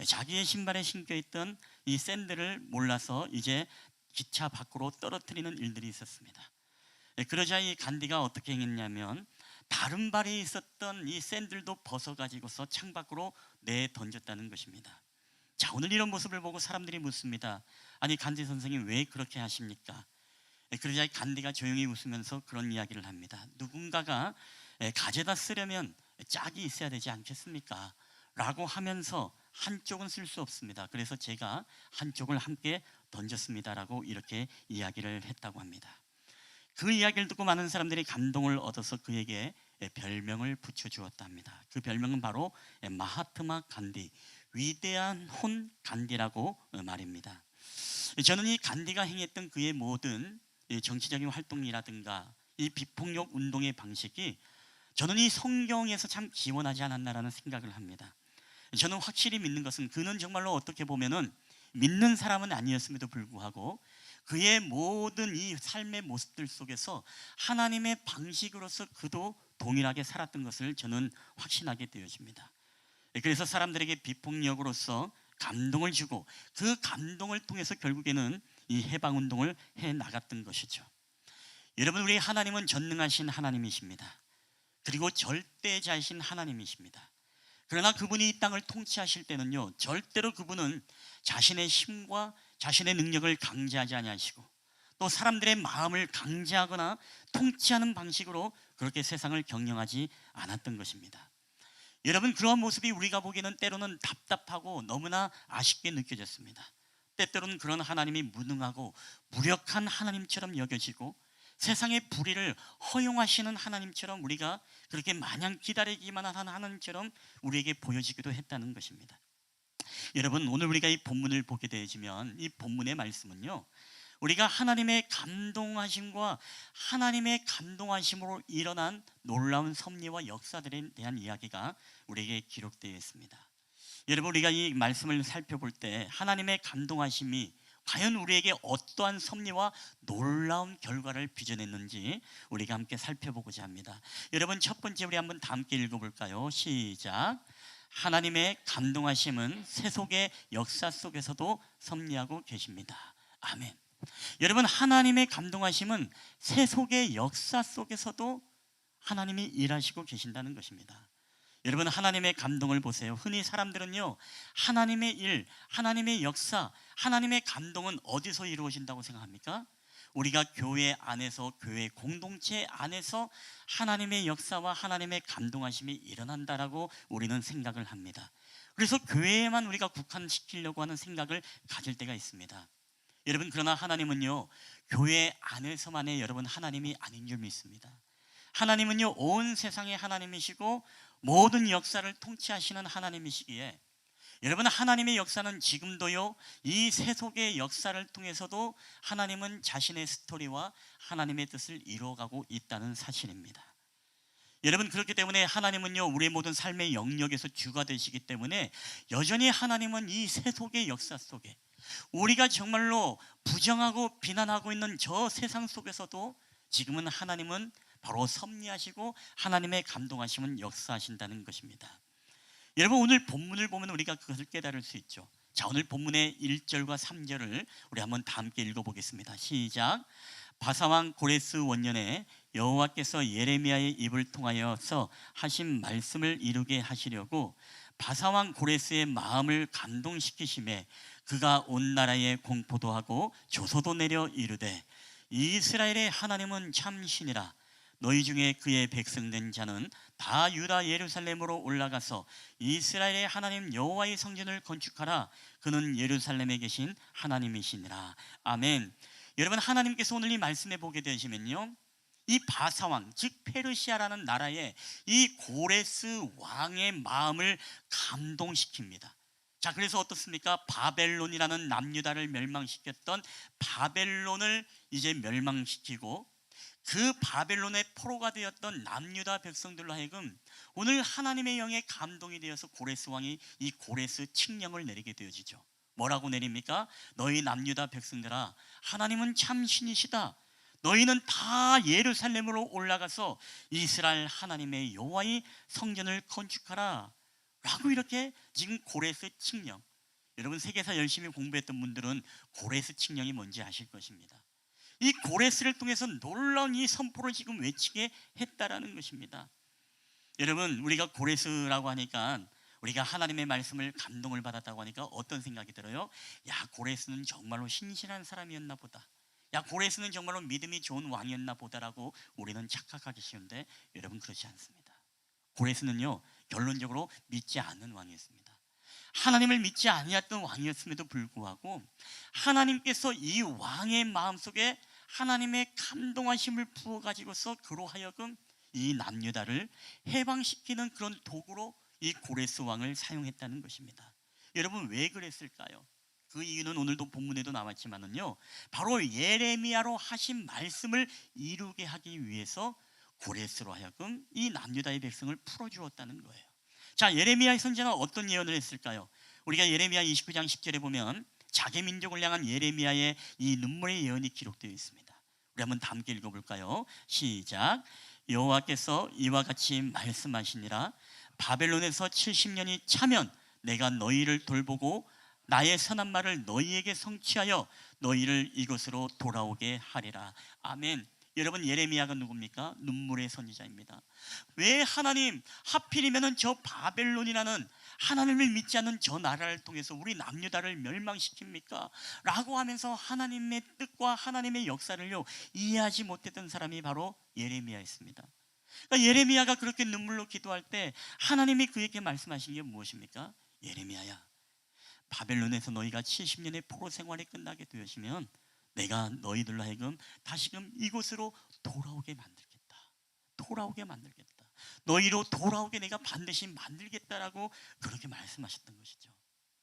자기의 신발에 신겨있던 이 샌들을 몰라서 이제 기차 밖으로 떨어뜨리는 일들이 있었습니다. 그러자 이 간디가 어떻게 행했냐면 다른 발에 있었던 이 샌들도 벗어가지고서 창밖으로 내던졌다는 것입니다. 자, 오늘 이런 모습을 보고 사람들이 묻습니다. 아니 간디 선생님 왜 그렇게 하십니까? 그러자 간디가 조용히 웃으면서 그런 이야기를 합니다. 누군가가 가져다 쓰려면 짝이 있어야 되지 않겠습니까? 라고 하면서 한쪽은 쓸 수 없습니다. 그래서 제가 한쪽을 함께 던졌습니다라고 이렇게 이야기를 했다고 합니다. 그 이야기를 듣고 많은 사람들이 감동을 얻어서 그에게 별명을 붙여주었다 합니다. 그 별명은 바로 마하트마 간디, 위대한 혼 간디라고 말입니다. 저는 이 간디가 행했던 그의 모든 정치적인 활동이라든가 이 비폭력 운동의 방식이 저는 이 성경에서 참 기원하지 않았나라는 생각을 합니다. 저는 확실히 믿는 것은 그는 정말로 어떻게 보면은 믿는 사람은 아니었음에도 불구하고 그의 모든 이 삶의 모습들 속에서 하나님의 방식으로서 그도 동일하게 살았던 것을 저는 확신하게 되어집니다. 그래서 사람들에게 비폭력으로서 감동을 주고 그 감동을 통해서 결국에는 이 해방운동을 해나갔던 것이죠. 여러분, 우리 하나님은 전능하신 하나님이십니다. 그리고 절대자이신 하나님이십니다. 그러나 그분이 이 땅을 통치하실 때는요, 절대로 그분은 자신의 힘과 자신의 능력을 강제하지 아니하시고 또 사람들의 마음을 강제하거나 통치하는 방식으로 그렇게 세상을 경영하지 않았던 것입니다. 여러분, 그러한 모습이 우리가 보기에는 때로는 답답하고 너무나 아쉽게 느껴졌습니다. 때때로는 그런 하나님이 무능하고 무력한 하나님처럼 여겨지고 세상의 불의를 허용하시는 하나님처럼 우리가 그렇게 마냥 기다리기만 하는 하나님처럼 우리에게 보여지기도 했다는 것입니다. 여러분, 오늘 우리가 이 본문을 보게 되지면 이 본문의 말씀은요, 우리가 하나님의 감동하심과 하나님의 감동하심으로 일어난 놀라운 섭리와 역사들에 대한 이야기가 우리에게 기록되어 있습니다. 여러분, 우리가 이 말씀을 살펴볼 때 하나님의 감동하심이 과연 우리에게 어떠한 섭리와 놀라운 결과를 빚어냈는지 우리가 함께 살펴보고자 합니다. 여러분, 첫 번째 우리 한번 다 함께 읽어볼까요? 시작. 하나님의 감동하심은 세속의 역사 속에서도 섭리하고 계십니다. 아멘. 여러분, 하나님의 감동하심은 세속의 역사 속에서도 하나님이 일하시고 계신다는 것입니다. 여러분, 하나님의 감동을 보세요. 흔히 사람들은요, 하나님의 일, 하나님의 역사, 하나님의 감동은 어디서 이루어진다고 생각합니까? 우리가 교회 안에서, 교회 공동체 안에서 하나님의 역사와 하나님의 감동하심이 일어난다라고 우리는 생각을 합니다. 그래서 교회에만 우리가 국한시키려고 하는 생각을 가질 때가 있습니다. 여러분, 그러나 하나님은요, 교회 안에서만의 여러분 하나님이 아닌 줄 믿습니다. 하나님은요, 온 세상의 하나님이시고 모든 역사를 통치하시는 하나님이시기에 여러분, 하나님의 역사는 지금도요, 이 세속의 역사를 통해서도 하나님은 자신의 스토리와 하나님의 뜻을 이루어가고 있다는 사실입니다. 여러분, 그렇기 때문에 하나님은요, 우리의 모든 삶의 영역에서 주가 되시기 때문에 여전히 하나님은 이 세속의 역사 속에 우리가 정말로 부정하고 비난하고 있는 저 세상 속에서도 지금은 하나님은 바로 섭리하시고 하나님의 감동하심은 역사하신다는 것입니다. 여러분, 오늘 본문을 보면 우리가 그것을 깨달을 수 있죠. 자, 오늘 본문의 1절과 3절을 우리 한번 다 함께 읽어보겠습니다. 시작. 바사왕 고레스 원년에 여호와께서 예레미야의 입을 통하여서 하신 말씀을 이루게 하시려고 바사왕 고레스의 마음을 감동시키심에 그가 온 나라에 공포도 하고 조서도 내려 이르되 이스라엘의 하나님은 참 신이라. 너희 중에 그의 백성된 자는 다 유다 예루살렘으로 올라가서 이스라엘의 하나님 여호와의 성전을 건축하라. 그는 예루살렘에 계신 하나님이시니라. 아멘. 여러분, 하나님께서 오늘 이 말씀해 보게 되시면요, 이 바사왕, 즉 페르시아라는 나라의 이 고레스 왕의 마음을 감동시킵니다. 자, 그래서 어떻습니까? 바벨론이라는 남유다를 멸망시켰던 바벨론을 이제 멸망시키고 그 바벨론의 포로가 되었던 남유다 백성들로 하여금 오늘 하나님의 영에 감동이 되어서 고레스 왕이 이 고레스 칙령을 내리게 되어지죠. 뭐라고 내립니까? 너희 남유다 백성들아, 하나님은 참 신이시다. 너희는 다 예루살렘으로 올라가서 이스라엘 하나님의 여호와의 성전을 건축하라 라고 이렇게 지금 고레스 칙령, 여러분 세계사 열심히 공부했던 분들은 고레스 칙령이 뭔지 아실 것입니다. 이 고레스를 통해서 놀라운 이 선포를 지금 외치게 했다라는 것입니다. 여러분, 우리가 고레스라고 하니까, 우리가 하나님의 말씀을 감동을 받았다고 하니까 어떤 생각이 들어요? 야, 고레스는 정말로 신실한 사람이었나 보다. 야, 고레스는 정말로 믿음이 좋은 왕이었나 보다라고 우리는 착각하기 쉬운데 여러분, 그렇지 않습니다. 고레스는요, 결론적으로 믿지 않는 왕이었습니다. 하나님을 믿지 아니했던 왕이었음에도 불구하고 하나님께서 이 왕의 마음속에 하나님의 감동하심을 부어가지고서 그로 하여금 이 남유다를 해방시키는 그런 도구로 이 고레스 왕을 사용했다는 것입니다. 여러분, 왜 그랬을까요? 그 이유는 오늘도 본문에도 나왔지만은요, 바로 예레미야로 하신 말씀을 이루게 하기 위해서 고레스로 하여금 이 남유다의 백성을 풀어주었다는 거예요. 자, 예레미야의 선지자는 어떤 예언을 했을까요? 우리가 예레미야 29장 10절에 보면 자기 민족을 향한 예레미야의 이 눈물의 예언이 기록되어 있습니다. 우리 한번 다 함께 읽어볼까요? 시작. 여호와께서 이와 같이 말씀하시니라. 바벨론에서 70년이 차면 내가 너희를 돌보고 나의 선한 말을 너희에게 성취하여 너희를 이곳으로 돌아오게 하리라. 아멘. 여러분 예레미야가 누굽니까? 눈물의 선지자입니다. 왜 하나님 하필이면은 저 바벨론이라는 하나님을 믿지 않는 저 나라를 통해서 우리 남유다를 멸망시킵니까? 라고 하면서 하나님의 뜻과 하나님의 역사를요 이해하지 못했던 사람이 바로 예레미야였습니다. 그러니까 예레미야가 그렇게 눈물로 기도할 때 하나님이 그에게 말씀하신 게 무엇입니까? 예레미야야, 바벨론에서 너희가 70년의 포로 생활이 끝나게 되시면 내가 너희들로 하여금 다시금 이곳으로 돌아오게 만들겠다. 돌아오게 만들겠다. 너희로 돌아오게 내가 반드시 만들겠다라고 그렇게 말씀하셨던 것이죠.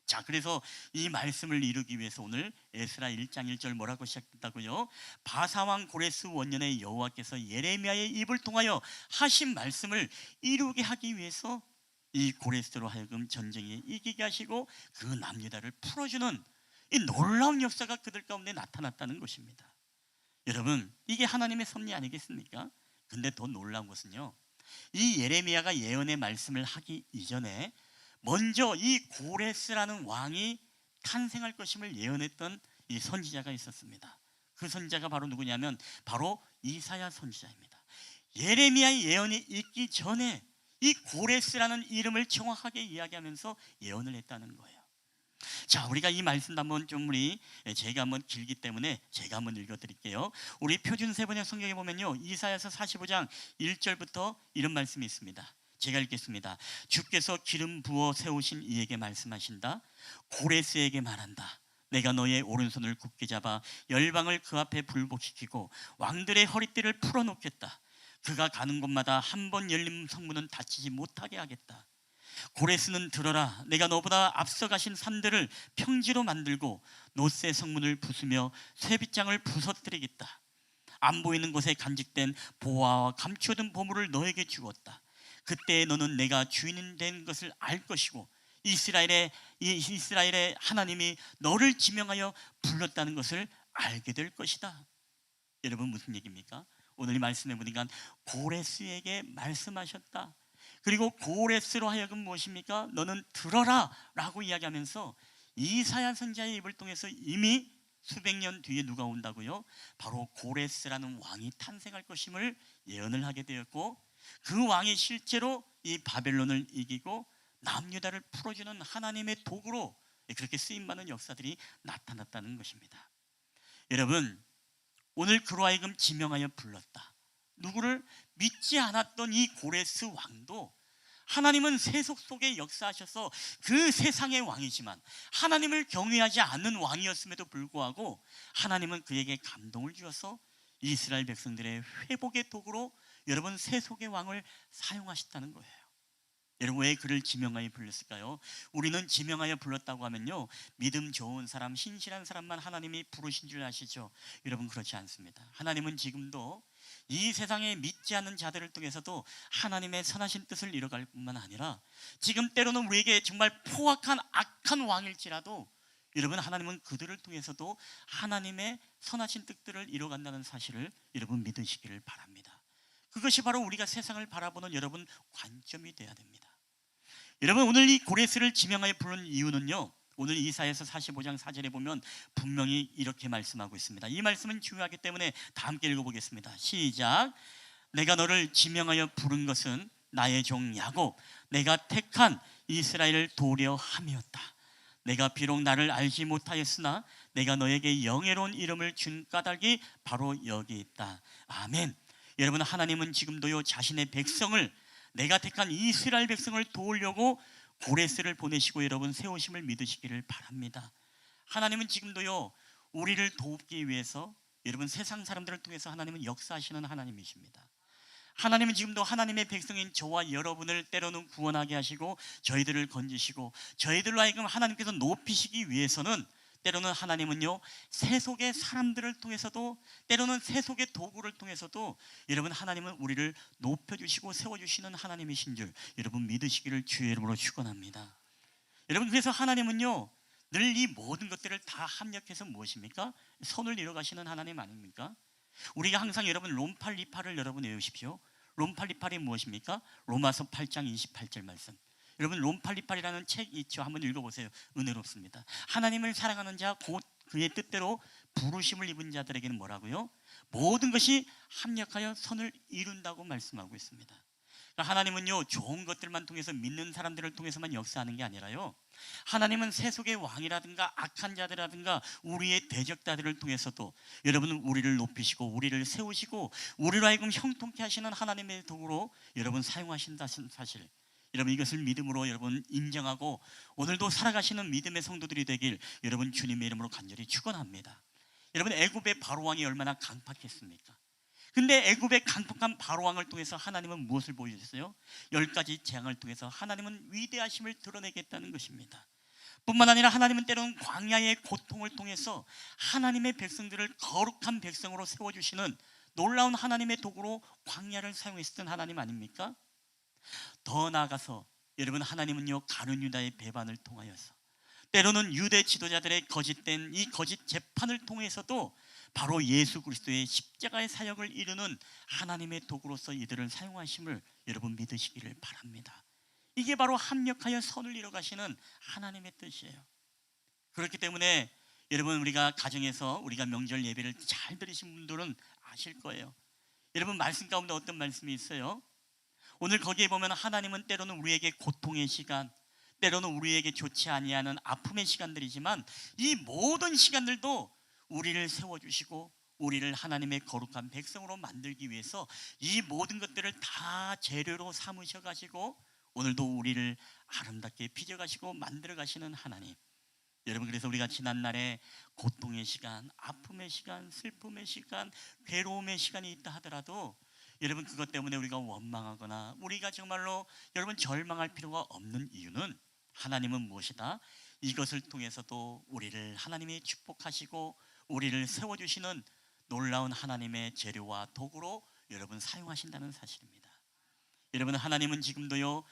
자, 그래서 이 말씀을 이루기 위해서 오늘 에스라 1장 1절 뭐라고 시작했다고요? 바사왕 고레스 원년에 여호와께서 예레미야의 입을 통하여 하신 말씀을 이루게 하기 위해서 이 고레스로 하여금 전쟁에 이기게 하시고 그 남유다를 풀어주는 이 놀라운 역사가 그들 가운데 나타났다는 것입니다. 여러분, 이게 하나님의 섭리 아니겠습니까? 근데 더 놀라운 것은요, 이 예레미야가 예언의 말씀을 하기 이전에 먼저 이 고레스라는 왕이 탄생할 것임을 예언했던 이 선지자가 있었습니다. 그 선지자가 바로 누구냐면 바로 이사야 선지자입니다. 예레미야의 예언이 있기 전에 이 고레스라는 이름을 정확하게 이야기하면서 예언을 했다는 거예요. 자, 우리가 이 말씀도 한번 좀 제가 한번 길기 때문에 제가 한번 읽어드릴게요. 우리 표준 세번역 성경에 보면요, 이사야서 45장 1절부터 이런 말씀이 있습니다. 제가 읽겠습니다. 주께서 기름 부어 세우신 이에게 말씀하신다. 고레스에게 말한다. 내가 너의 오른손을 굳게 잡아 열방을 그 앞에 불복시키고 왕들의 허리띠를 풀어놓겠다. 그가 가는 곳마다 한 번 열린 성문은 닫히지 못하게 하겠다. 고레스는 들어라. 내가 너보다 앞서 가신 산들을 평지로 만들고 노새 성문을 부수며 쇠빗장을 부서뜨리겠다. 안 보이는 곳에 간직된 보화와 감추어둔 보물을 너에게 주었다. 그때 너는 내가 주인 된 것을 알 것이고 이스라엘의 하나님이 너를 지명하여 불렀다는 것을 알게 될 것이다. 여러분, 무슨 얘기입니까? 오늘 이 말씀해 보니까 고레스에게 말씀하셨다. 그리고 고레스로 하여금 무엇입니까? 너는 들어라 라고 이야기하면서 이사야 선지자의 입을 통해서 이미 수백 년 뒤에 누가 온다고요? 바로 고레스라는 왕이 탄생할 것임을 예언을 하게 되었고, 그 왕이 실제로 이 바벨론을 이기고 남유다를 풀어주는 하나님의 도구로 그렇게 쓰임받는 역사들이 나타났다는 것입니다. 여러분, 오늘 그로 하여금 지명하여 불렀다. 누구를? 믿지 않았던 이 고레스 왕도 하나님은 세속 속에 역사하셔서 그 세상의 왕이지만 하나님을 경외하지 않는 왕이었음에도 불구하고 하나님은 그에게 감동을 주어서 이스라엘 백성들의 회복의 도구로 여러분 세속의 왕을 사용하셨다는 거예요. 여러분, 왜 그를 지명하여 불렀을까요? 우리는 지명하여 불렀다고 하면요, 믿음 좋은 사람, 신실한 사람만 하나님이 부르신 줄 아시죠? 여러분, 그렇지 않습니다. 하나님은 지금도 이 세상에 믿지 않는 자들을 통해서도 하나님의 선하신 뜻을 이뤄갈 뿐만 아니라 지금 때로는 우리에게 정말 포악한 악한 왕일지라도 여러분, 하나님은 그들을 통해서도 하나님의 선하신 뜻들을 이뤄간다는 사실을 여러분 믿으시기를 바랍니다. 그것이 바로 우리가 세상을 바라보는 여러분 관점이 돼야 됩니다. 여러분, 오늘 이 고레스를 지명하여 부른 이유는요, 오늘 이사야서 45장 4절에 보면 분명히 이렇게 말씀하고 있습니다. 이 말씀은 중요하기 때문에 다 함께 읽어보겠습니다. 시작. 내가 너를 지명하여 부른 것은 나의 종 야곱, 내가 택한 이스라엘을 도우려 함이었다. 내가 비록 나를 알지 못하였으나 내가 너에게 영예로운 이름을 준 까닭이 바로 여기 있다. 아멘. 여러분, 하나님은 지금도요 자신의 백성을, 내가 택한 이스라엘 백성을 도우려고 고레스를 보내시고 여러분 세우심을 믿으시기를 바랍니다. 하나님은 지금도요 우리를 돕기 위해서 여러분 세상 사람들을 통해서 하나님은 역사하시는 하나님이십니다. 하나님은 지금도 하나님의 백성인 저와 여러분을 때로는 구원하게 하시고 저희들을 건지시고 저희들로 하여금 하나님께서 높이시기 위해서는 때로는 하나님은요 세속의 사람들을 통해서도, 때로는 세속의 도구를 통해서도 여러분 하나님은 우리를 높여주시고 세워주시는 하나님이신 줄 여러분 믿으시기를 주의 이름으로 축원합니다. 여러분, 그래서 하나님은요 늘 이 모든 것들을 다 합력해서 무엇입니까? 선을 이뤄가시는 하나님 아닙니까? 우리가 항상 여러분 롬팔리파를 여러분 외우십시오. 롬팔리팔이 무엇입니까? 로마서 8장 28절 말씀. 여러분, 롬팔리팔이라는 책 있죠? 한번 읽어보세요. 은혜롭습니다. 하나님을 사랑하는 자, 곧 그의 뜻대로 부르심을 입은 자들에게는 뭐라고요? 모든 것이 합력하여 선을 이룬다고 말씀하고 있습니다. 그러니까 하나님은요, 좋은 것들만 통해서 믿는 사람들을 통해서만 역사하는 게 아니라요, 하나님은 세속의 왕이라든가 악한 자들이라든가 우리의 대적자들을 통해서도 여러분은 우리를 높이시고 우리를 세우시고 우리로 하여금 형통케 하시는 하나님의 도구로 여러분 사용하신다는 사실, 여러분 이것을 믿음으로 여러분 인정하고 오늘도 살아가시는 믿음의 성도들이 되길 여러분 주님의 이름으로 간절히 축원합니다. 여러분 애굽의 바로왕이 얼마나 강팍했습니까? 근데 애굽의 강팍한 바로왕을 통해서 하나님은 무엇을 보여주셨어요? 10가지 재앙을 통해서 하나님은 위대하심을 드러내겠다는 것입니다. 뿐만 아니라 하나님은 때로는 광야의 고통을 통해서 하나님의 백성들을 거룩한 백성으로 세워주시는 놀라운 하나님의 도구로 광야를 사용했던 하나님 아닙니까? 더 나아가서 여러분 하나님은요, 가룟 유다의 배반을 통하여서 때로는 유대 지도자들의 거짓된 이 거짓 재판을 통해서도 바로 예수 그리스도의 십자가의 사역을 이루는 하나님의 도구로서 이들을 사용하심을 여러분 믿으시기를 바랍니다. 이게 바로 합력하여 선을 이뤄가시는 하나님의 뜻이에요. 그렇기 때문에 여러분 우리가 가정에서 우리가 명절 예배를 잘 들으신 분들은 아실 거예요. 여러분 말씀 가운데 어떤 말씀이 있어요? 오늘 거기에 보면 하나님은 때로는 우리에게 고통의 시간, 때로는 우리에게 좋지 아니하는 아픔의 시간들이지만 이 모든 시간들도 우리를 세워주시고 우리를 하나님의 거룩한 백성으로 만들기 위해서 이 모든 것들을 다 재료로 삼으셔가지고 오늘도 우리를 아름답게 빚어가시고 만들어가시는 하나님. 여러분 그래서 우리가 지난날에 고통의 시간, 아픔의 시간, 슬픔의 시간, 괴로움의 시간이 있다 하더라도 여러분 그것 때문에 우리가 원망하거나 우리가 정말로 여러분 절망할 필요가 없는 이유는 하나님은 무엇이다? 이것을 통해서도 우리를 하나님이 축복하시고 우리를 세워주시는 놀라운 하나님의 재료와 도구로 여러분 사용하신다는 사실입니다. 여러분 하나님은 지금도요,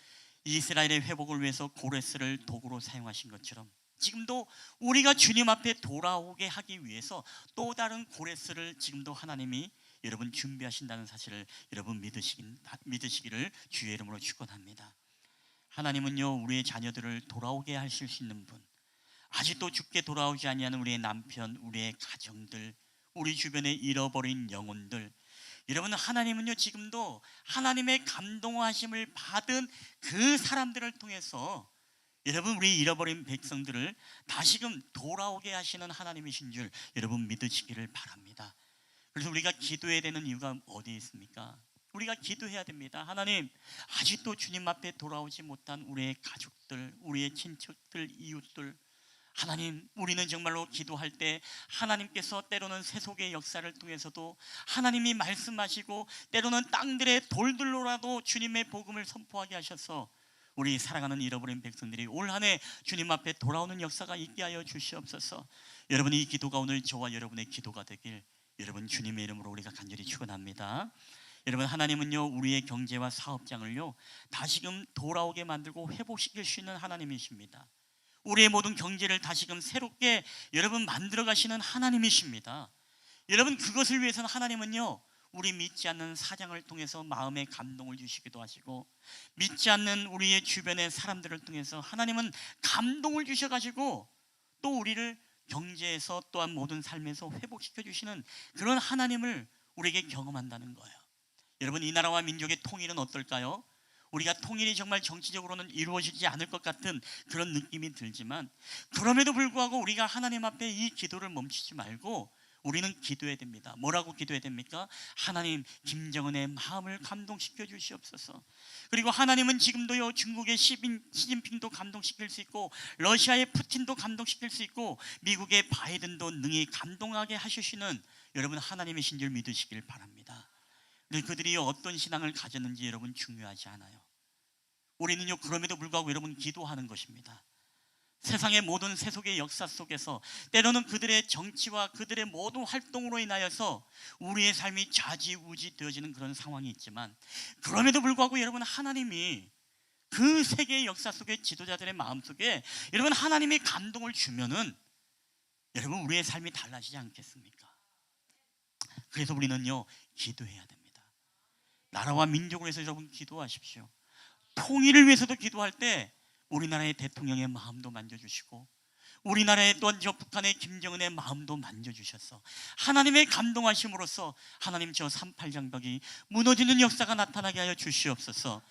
이스라엘의 회복을 위해서 고레스를 도구로 사용하신 것처럼 지금도 우리가 주님 앞에 돌아오게 하기 위해서 또 다른 고레스를 지금도 하나님이 여러분 준비하신다는 사실을 여러분 믿으시기를 주의 이름으로 축원합니다. 하나님은요, 우리의 자녀들을 돌아오게 하실 수 있는 분, 아직도 죽게 돌아오지 아니하는 우리의 남편, 우리의 가정들, 우리 주변에 잃어버린 영혼들, 여러분 하나님은요 지금도 하나님의 감동하심을 받은 그 사람들을 통해서 여러분 우리 잃어버린 백성들을 다시금 돌아오게 하시는 하나님이신 줄 여러분 믿으시기를 바랍니다. 그래서 우리가 기도해야 되는 이유가 어디에 있습니까? 우리가 기도해야 됩니다. 하나님, 아직도 주님 앞에 돌아오지 못한 우리의 가족들, 우리의 친척들, 이웃들, 하나님, 우리는 정말로 기도할 때 하나님께서 때로는 세속의 역사를 통해서도 하나님이 말씀하시고 때로는 땅들의 돌들로라도 주님의 복음을 선포하게 하셔서 우리 사랑하는 잃어버린 백성들이 올 한 해 주님 앞에 돌아오는 역사가 있게 하여 주시옵소서. 여러분 이 기도가 오늘 저와 여러분의 기도가 되길 여러분 주님의 이름으로 우리가 간절히 축원합니다. 여러분 하나님은요 우리의 경제와 사업장을요 다시금 돌아오게 만들고 회복시킬 수 있는 하나님이십니다. 우리의 모든 경제를 다시금 새롭게 여러분 만들어 가시는 하나님이십니다. 여러분 그것을 위해서는 하나님은요 우리 믿지 않는 사장을 통해서 마음의 감동을 주시기도 하시고 믿지 않는 우리의 주변의 사람들을 통해서 하나님은 감동을 주셔가지고 또 우리를 경제에서 또한 모든 삶에서 회복시켜 주시는 그런 하나님을 우리에게 경험한다는 거예요. 여러분 이 나라와 민족의 통일은 어떨까요? 우리가 통일이 정말 정치적으로는 이루어지지 않을 것 같은 그런 느낌이 들지만 그럼에도 불구하고 우리가 하나님 앞에 이 기도를 멈추지 말고 우리는 기도해야 됩니다. 뭐라고 기도해야 됩니까? 하나님 김정은의 마음을 감동시켜 주시옵소서. 그리고 하나님은 지금도요 중국의 시진핑도 감동시킬 수 있고 러시아의 푸틴도 감동시킬 수 있고 미국의 바이든도 능히 감동하게 하시는 여러분 하나님이신 줄 믿으시길 바랍니다. 그들이 어떤 신앙을 가졌는지 여러분 중요하지 않아요. 우리는요 그럼에도 불구하고 여러분 기도하는 것입니다. 세상의 모든 세속의 역사 속에서 때로는 그들의 정치와 그들의 모든 활동으로 인하여서 우리의 삶이 좌지우지 되어지는 그런 상황이 있지만 그럼에도 불구하고 여러분 하나님이 그 세계의 역사 속의 지도자들의 마음속에 여러분 하나님이 감동을 주면은 여러분 우리의 삶이 달라지지 않겠습니까? 그래서 우리는요 기도해야 됩니다. 나라와 민족을 위해서 여러분 기도하십시오. 통일을 위해서도 기도할 때 우리나라의 대통령의 마음도 만져주시고 우리나라의 또한 저 북한의 김정은의 마음도 만져주셔서 하나님의 감동하심으로써 하나님 저 38장벽이 무너지는 역사가 나타나게 하여 주시옵소서.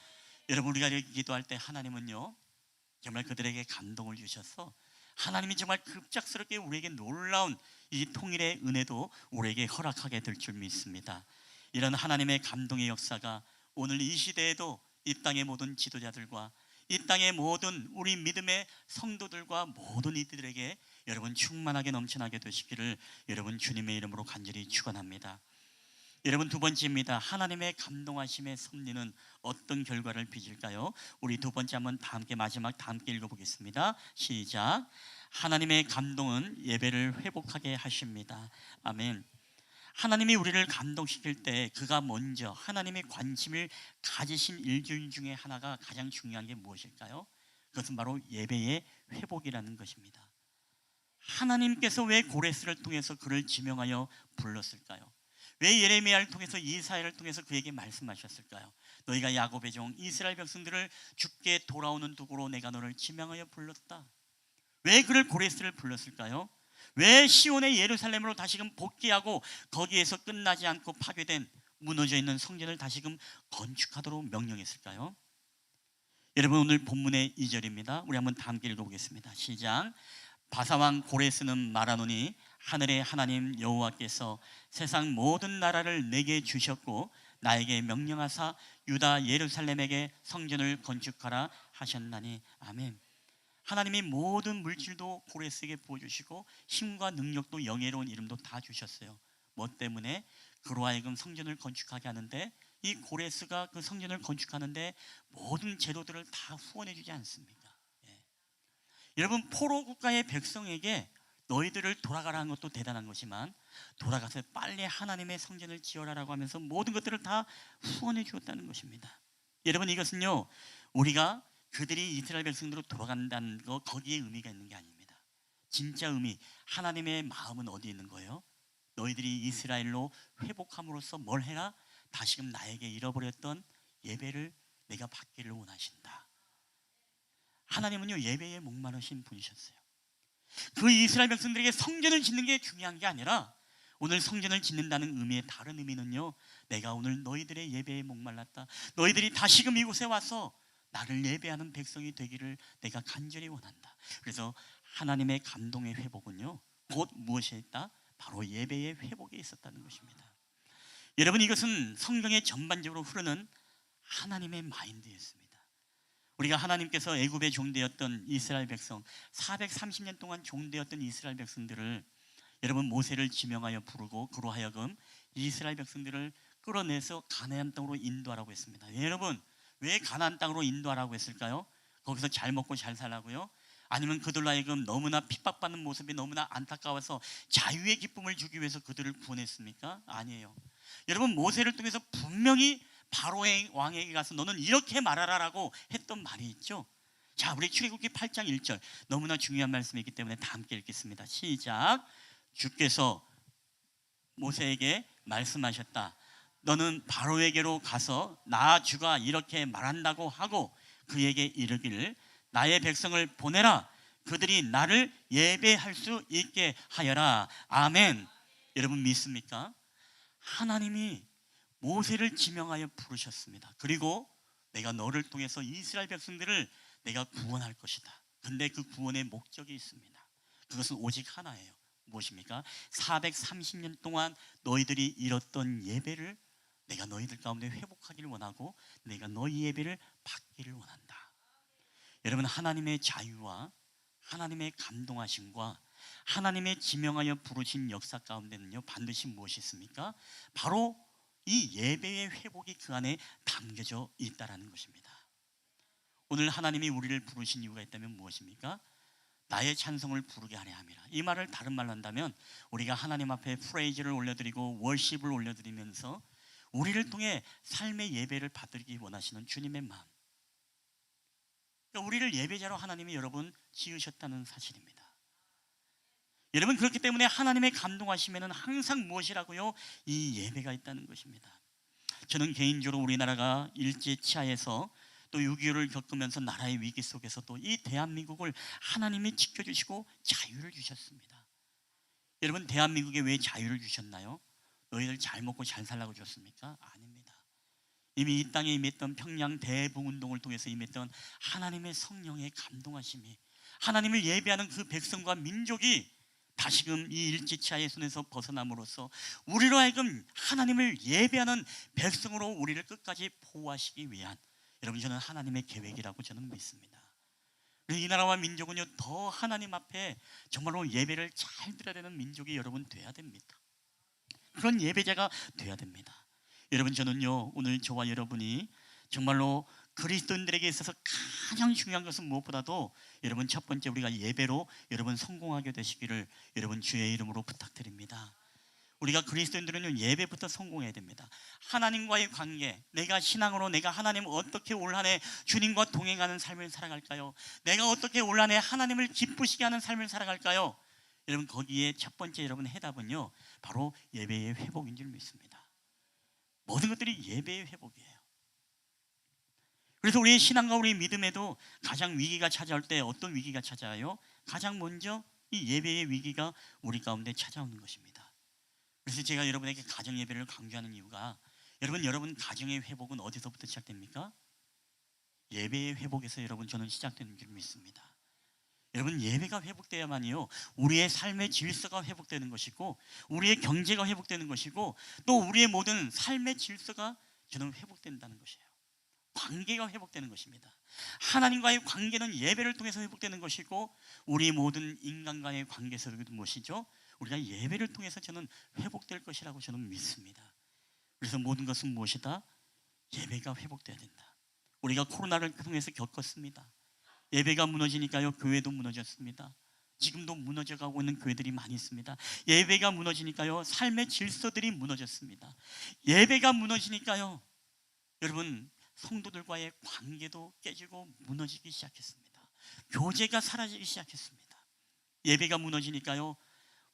여러분, 우리가 이렇게 기도할 때 하나님은요 정말 그들에게 감동을 주셔서 하나님이 정말 급작스럽게 우리에게 놀라운 이 통일의 은혜도 우리에게 허락하게 될 줄 믿습니다. 이런 하나님의 감동의 역사가 오늘 이 시대에도 이 땅의 모든 지도자들과 이 땅의 모든 우리 믿음의 성도들과 모든 이들에게 여러분 충만하게 넘쳐나게 되시기를 여러분 주님의 이름으로 간절히 축원합니다. 여러분, 두 번째입니다. 하나님의 감동하심의 섭리는 어떤 결과를 빚을까요? 우리 두 번째 한번 마지막 다 함께 읽어보겠습니다. 시작. 하나님의 감동은 예배를 회복하게 하십니다. 아멘. 하나님이 우리를 감동시킬 때 그가 먼저 하나님의 관심을 가지신 일 중에 하나가 가장 중요한 게 무엇일까요? 그것은 바로 예배의 회복이라는 것입니다. 하나님께서 왜 고레스를 통해서 그를 지명하여 불렀을까요? 왜 예레미야를 통해서 이사야를 통해서 그에게 말씀하셨을까요? 너희가 야곱의 종 이스라엘 백성들을 죽게 돌아오는 도구로 내가 너를 지명하여 불렀다. 왜 그를 고레스를 불렀을까요? 왜 시온의 예루살렘으로 다시금 복귀하고 거기에서 끝나지 않고 파괴된 무너져 있는 성전을 다시금 건축하도록 명령했을까요? 여러분, 오늘 본문의 2절입니다. 우리 한번 다 함께 읽어보겠습니다. 시작. 바사왕 고레스는 말하노니 하늘의 하나님 여호와께서 세상 모든 나라를 내게 주셨고 나에게 명령하사 유다 예루살렘에게 성전을 건축하라 하셨나니. 아멘. 하나님이 모든 물질도 고레스에게 부어주시고 힘과 능력도 영예로운 이름도 다 주셨어요. 뭐 때문에? 그로 하여금 성전을 건축하게 하는데 이 고레스가 그 성전을 건축하는데 모든 재료들을 다 후원해 주지 않습니까? 여러분, 포로 국가의 백성에게 너희들을 돌아가라는 것도 대단한 것이지만 돌아가서 빨리 하나님의 성전을 지어라라고 하면서 모든 것들을 다 후원해 주었다는 것입니다. 여러분, 이것은요 우리가 그들이 이스라엘 백성들로 돌아간다는 거 거기에 의미가 있는 게 아닙니다. 진짜 의미, 하나님의 마음은 어디에 있는 거예요? 너희들이 이스라엘로 회복함으로써 뭘 해라? 다시금 나에게 잃어버렸던 예배를 내가 받기를 원하신다. 하나님은요 예배에 목마르신 분이셨어요. 그 이스라엘 백성들에게 성전을 짓는 게 중요한 게 아니라 오늘 성전을 짓는다는 의미의 다른 의미는요, 내가 오늘 너희들의 예배에 목말랐다. 너희들이 다시금 이곳에 와서 나를 예배하는 백성이 되기를 내가 간절히 원한다. 그래서 하나님의 감동의 회복은요 곧 무엇에 있다? 바로 예배의 회복에 있었다는 것입니다. 여러분, 이것은 성경에 전반적으로 흐르는 하나님의 마인드였습니다. 우리가 하나님께서 애굽의 종되었던 이스라엘 백성 430년 동안 종되었던 이스라엘 백성들을 여러분 모세를 지명하여 부르고 그로 하여금 이스라엘 백성들을 끌어내서 가나안 땅으로 인도하라고 했습니다. 여러분, 왜 가나안 땅으로 인도하라고 했을까요? 거기서 잘 먹고 잘 살라고요? 아니면 그들로 하여금 너무나 핍박받는 모습이 너무나 안타까워서 자유의 기쁨을 주기 위해서 그들을 구원했습니까? 아니에요. 여러분, 모세를 통해서 분명히 바로의 왕에게 가서 너는 이렇게 말하라라고 했던 말이 있죠. 자, 우리 출애굽기 8장 1절 너무나 중요한 말씀이기 때문에 다 함께 읽겠습니다. 시작. 주께서 모세에게 말씀하셨다. 너는 바로에게로 가서 나 주가 이렇게 말한다고 하고 그에게 이르기를 나의 백성을 보내라. 그들이 나를 예배할 수 있게 하여라. 아멘. 여러분 믿습니까? 하나님이 모세를 지명하여 부르셨습니다. 그리고 내가 너를 통해서 이스라엘 백성들을 내가 구원할 것이다. 근데 그 구원의 목적이 있습니다. 그것은 오직 하나예요. 무엇입니까? 430년 동안 너희들이 잃었던 예배를 내가 너희들 가운데 회복하기를 원하고 내가 너희 예배를 받기를 원한다. 여러분, 하나님의 자유와 하나님의 감동하심과 하나님의 지명하여 부르신 역사 가운데는요 반드시 무엇이 있습니까? 바로 이 예배의 회복이 그 안에 담겨져 있다라는 것입니다. 오늘 하나님이 우리를 부르신 이유가 있다면 무엇입니까? 나의 찬송을 부르게 하려 함이라. 이 말을 다른 말로 한다면 우리가 하나님 앞에 프레이즈를 올려드리고 월십을 올려드리면서 우리를 통해 삶의 예배를 받들기 원하시는 주님의 마음, 그러니까 우리를 예배자로 하나님이 여러분 지으셨다는 사실입니다. 여러분, 그렇기 때문에 하나님의 감동하심에는 항상 무엇이라고요? 이 예배가 있다는 것입니다. 저는 개인적으로 우리나라가 일제 치하에서 또 6.25를 겪으면서 나라의 위기 속에서도 이 대한민국을 하나님이 지켜주시고 자유를 주셨습니다. 여러분, 대한민국에 왜 자유를 주셨나요? 너희들 잘 먹고 잘 살라고 줬습니까? 아닙니다. 이미 이 땅에 임했던 평양 대북운동을 통해서 임했던 하나님의 성령의 감동하심이, 하나님을 예배하는 그 백성과 민족이 다시금 이 일지차의 손에서 벗어남으로써 우리로 하여금 하나님을 예배하는 백성으로 우리를 끝까지 보호하시기 위한, 여러분, 저는 하나님의 계획이라고 저는 믿습니다. 이 나라와 민족은요, 더 하나님 앞에 정말로 예배를 잘 드려야 되는 민족이 여러분 돼야 됩니다. 그런 예배자가 돼야 됩니다. 여러분, 저는요, 오늘 저와 여러분이 정말로 그리스도인들에게 있어서 가장 중요한 것은 무엇보다도 여러분, 첫 번째 우리가 예배로 여러분 성공하게 되시기를 여러분 주의 이름으로 부탁드립니다. 우리가 그리스도인들은 예배부터 성공해야 됩니다. 하나님과의 관계, 내가 신앙으로 내가 하나님 어떻게 올 한 해 주님과 동행하는 삶을 살아갈까요? 내가 어떻게 올 한 해 하나님을 기쁘시게 하는 삶을 살아갈까요? 여러분, 거기에 첫 번째 여러분 해답은요, 바로 예배의 회복인 줄 믿습니다. 모든 것들이 예배의 회복이에요. 그래서 우리의 신앙과 우리의 믿음에도 가장 위기가 찾아올 때 어떤 위기가 찾아와요? 가장 먼저 이 예배의 위기가 우리 가운데 찾아오는 것입니다. 그래서 제가 여러분에게 가정 예배를 강조하는 이유가, 여러분 가정의 회복은 어디서부터 시작됩니까? 예배의 회복에서 여러분 저는 시작되는 줄 믿습니다. 여러분, 예배가 회복돼야만이요, 우리의 삶의 질서가 회복되는 것이고, 우리의 경제가 회복되는 것이고, 또 우리의 모든 삶의 질서가 저는 회복된다는 것이에요. 관계가 회복되는 것입니다. 하나님과의 관계는 예배를 통해서 회복되는 것이고, 우리 모든 인간과의 관계에서도 무엇이죠? 우리가 예배를 통해서 저는 회복될 것이라고 저는 믿습니다. 그래서 모든 것은 무엇이다? 예배가 회복돼야 된다. 우리가 코로나를 통해서 겪었습니다. 예배가 무너지니까요, 교회도 무너졌습니다. 지금도 무너져가고 있는 교회들이 많이 있습니다. 예배가 무너지니까요, 삶의 질서들이 무너졌습니다. 예배가 무너지니까요, 여러분, 성도들과의 관계도 깨지고 무너지기 시작했습니다. 교제가 사라지기 시작했습니다. 예배가 무너지니까요,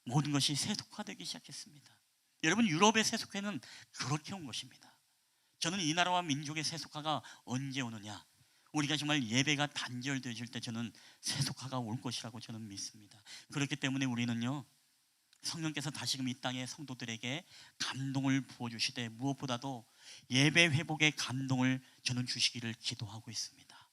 모든 것이 세속화되기 시작했습니다. 여러분, 유럽의 세속화는 그렇게 온 것입니다. 저는 이 나라와 민족의 세속화가 언제 오느냐, 우리가 정말 예배가 단절되어질 때 저는 세속화가 올 것이라고 저는 믿습니다. 그렇기 때문에 우리는요, 성령께서 다시금 이 땅의 성도들에게 감동을 부어주시되, 무엇보다도 예배 회복의 감동을 저는 주시기를 기도하고 있습니다.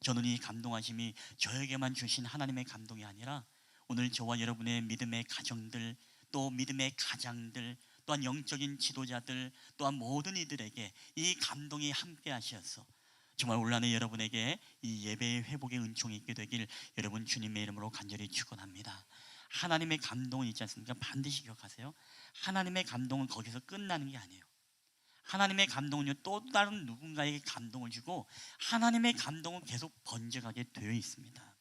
저는 이 감동하심이 저에게만 주신 하나님의 감동이 아니라 오늘 저와 여러분의 믿음의 가정들, 또 믿음의 가장들, 또한 영적인 지도자들, 또한 모든 이들에게 이 감동이 함께 하셔서 정말 올 한 해 여러분에게 이 예배의 회복의 은총이 있게 되길 여러분 주님의 이름으로 간절히 축원합니다. 하나님의 감동은 있지 않습니까? 반드시 기억하세요. 하나님의 감동은 거기서 끝나는 게 아니에요. 하나님의 감동은요, 또 다른 누군가에게 감동을 주고 하나님의 감동은 계속 번져가게 되어 있습니다.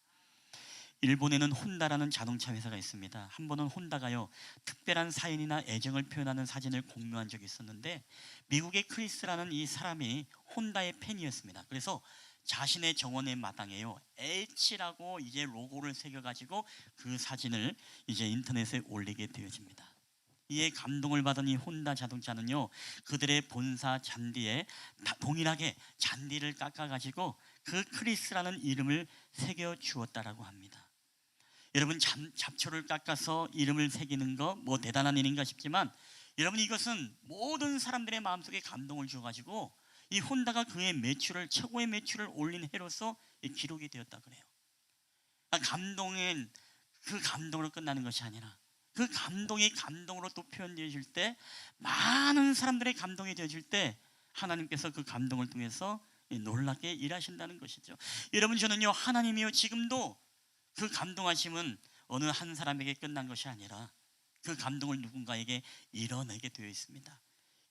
일본에는 혼다라는 자동차 회사가 있습니다. 한 번은 혼다가요, 특별한 사연이나 애정을 표현하는 사진을 공유한 적이 있었는데, 미국의 크리스라는 이 사람이 혼다의 팬이었습니다. 그래서 자신의 정원의 마당에요, H라고 이제 로고를 새겨가지고 그 사진을 이제 인터넷에 올리게 되어집니다. 이에 감동을 받은 이 혼다 자동차는요, 그들의 본사 잔디에 동일하게 잔디를 깎아가지고 그 크리스라는 이름을 새겨 주었다라고 합니다. 여러분, 잡초를 깎아서 이름을 새기는 거 뭐 대단한 일인가 싶지만, 여러분, 이것은 모든 사람들의 마음속에 감동을 주어가지고 이 혼다가 그의 매출을, 최고의 매출을 올린 해로서 기록이 되었다 그래요. 감동은 그 감동으로 끝나는 것이 아니라 그 감동이 감동으로 또 표현되어질 때, 많은 사람들의 감동이 되어질 때 하나님께서 그 감동을 통해서 놀랍게 일하신다는 것이죠. 여러분, 저는요, 하나님이요, 지금도 그 감동하심은 어느 한 사람에게 끝난 것이 아니라 그 감동을 누군가에게 이뤄내게 되어 있습니다.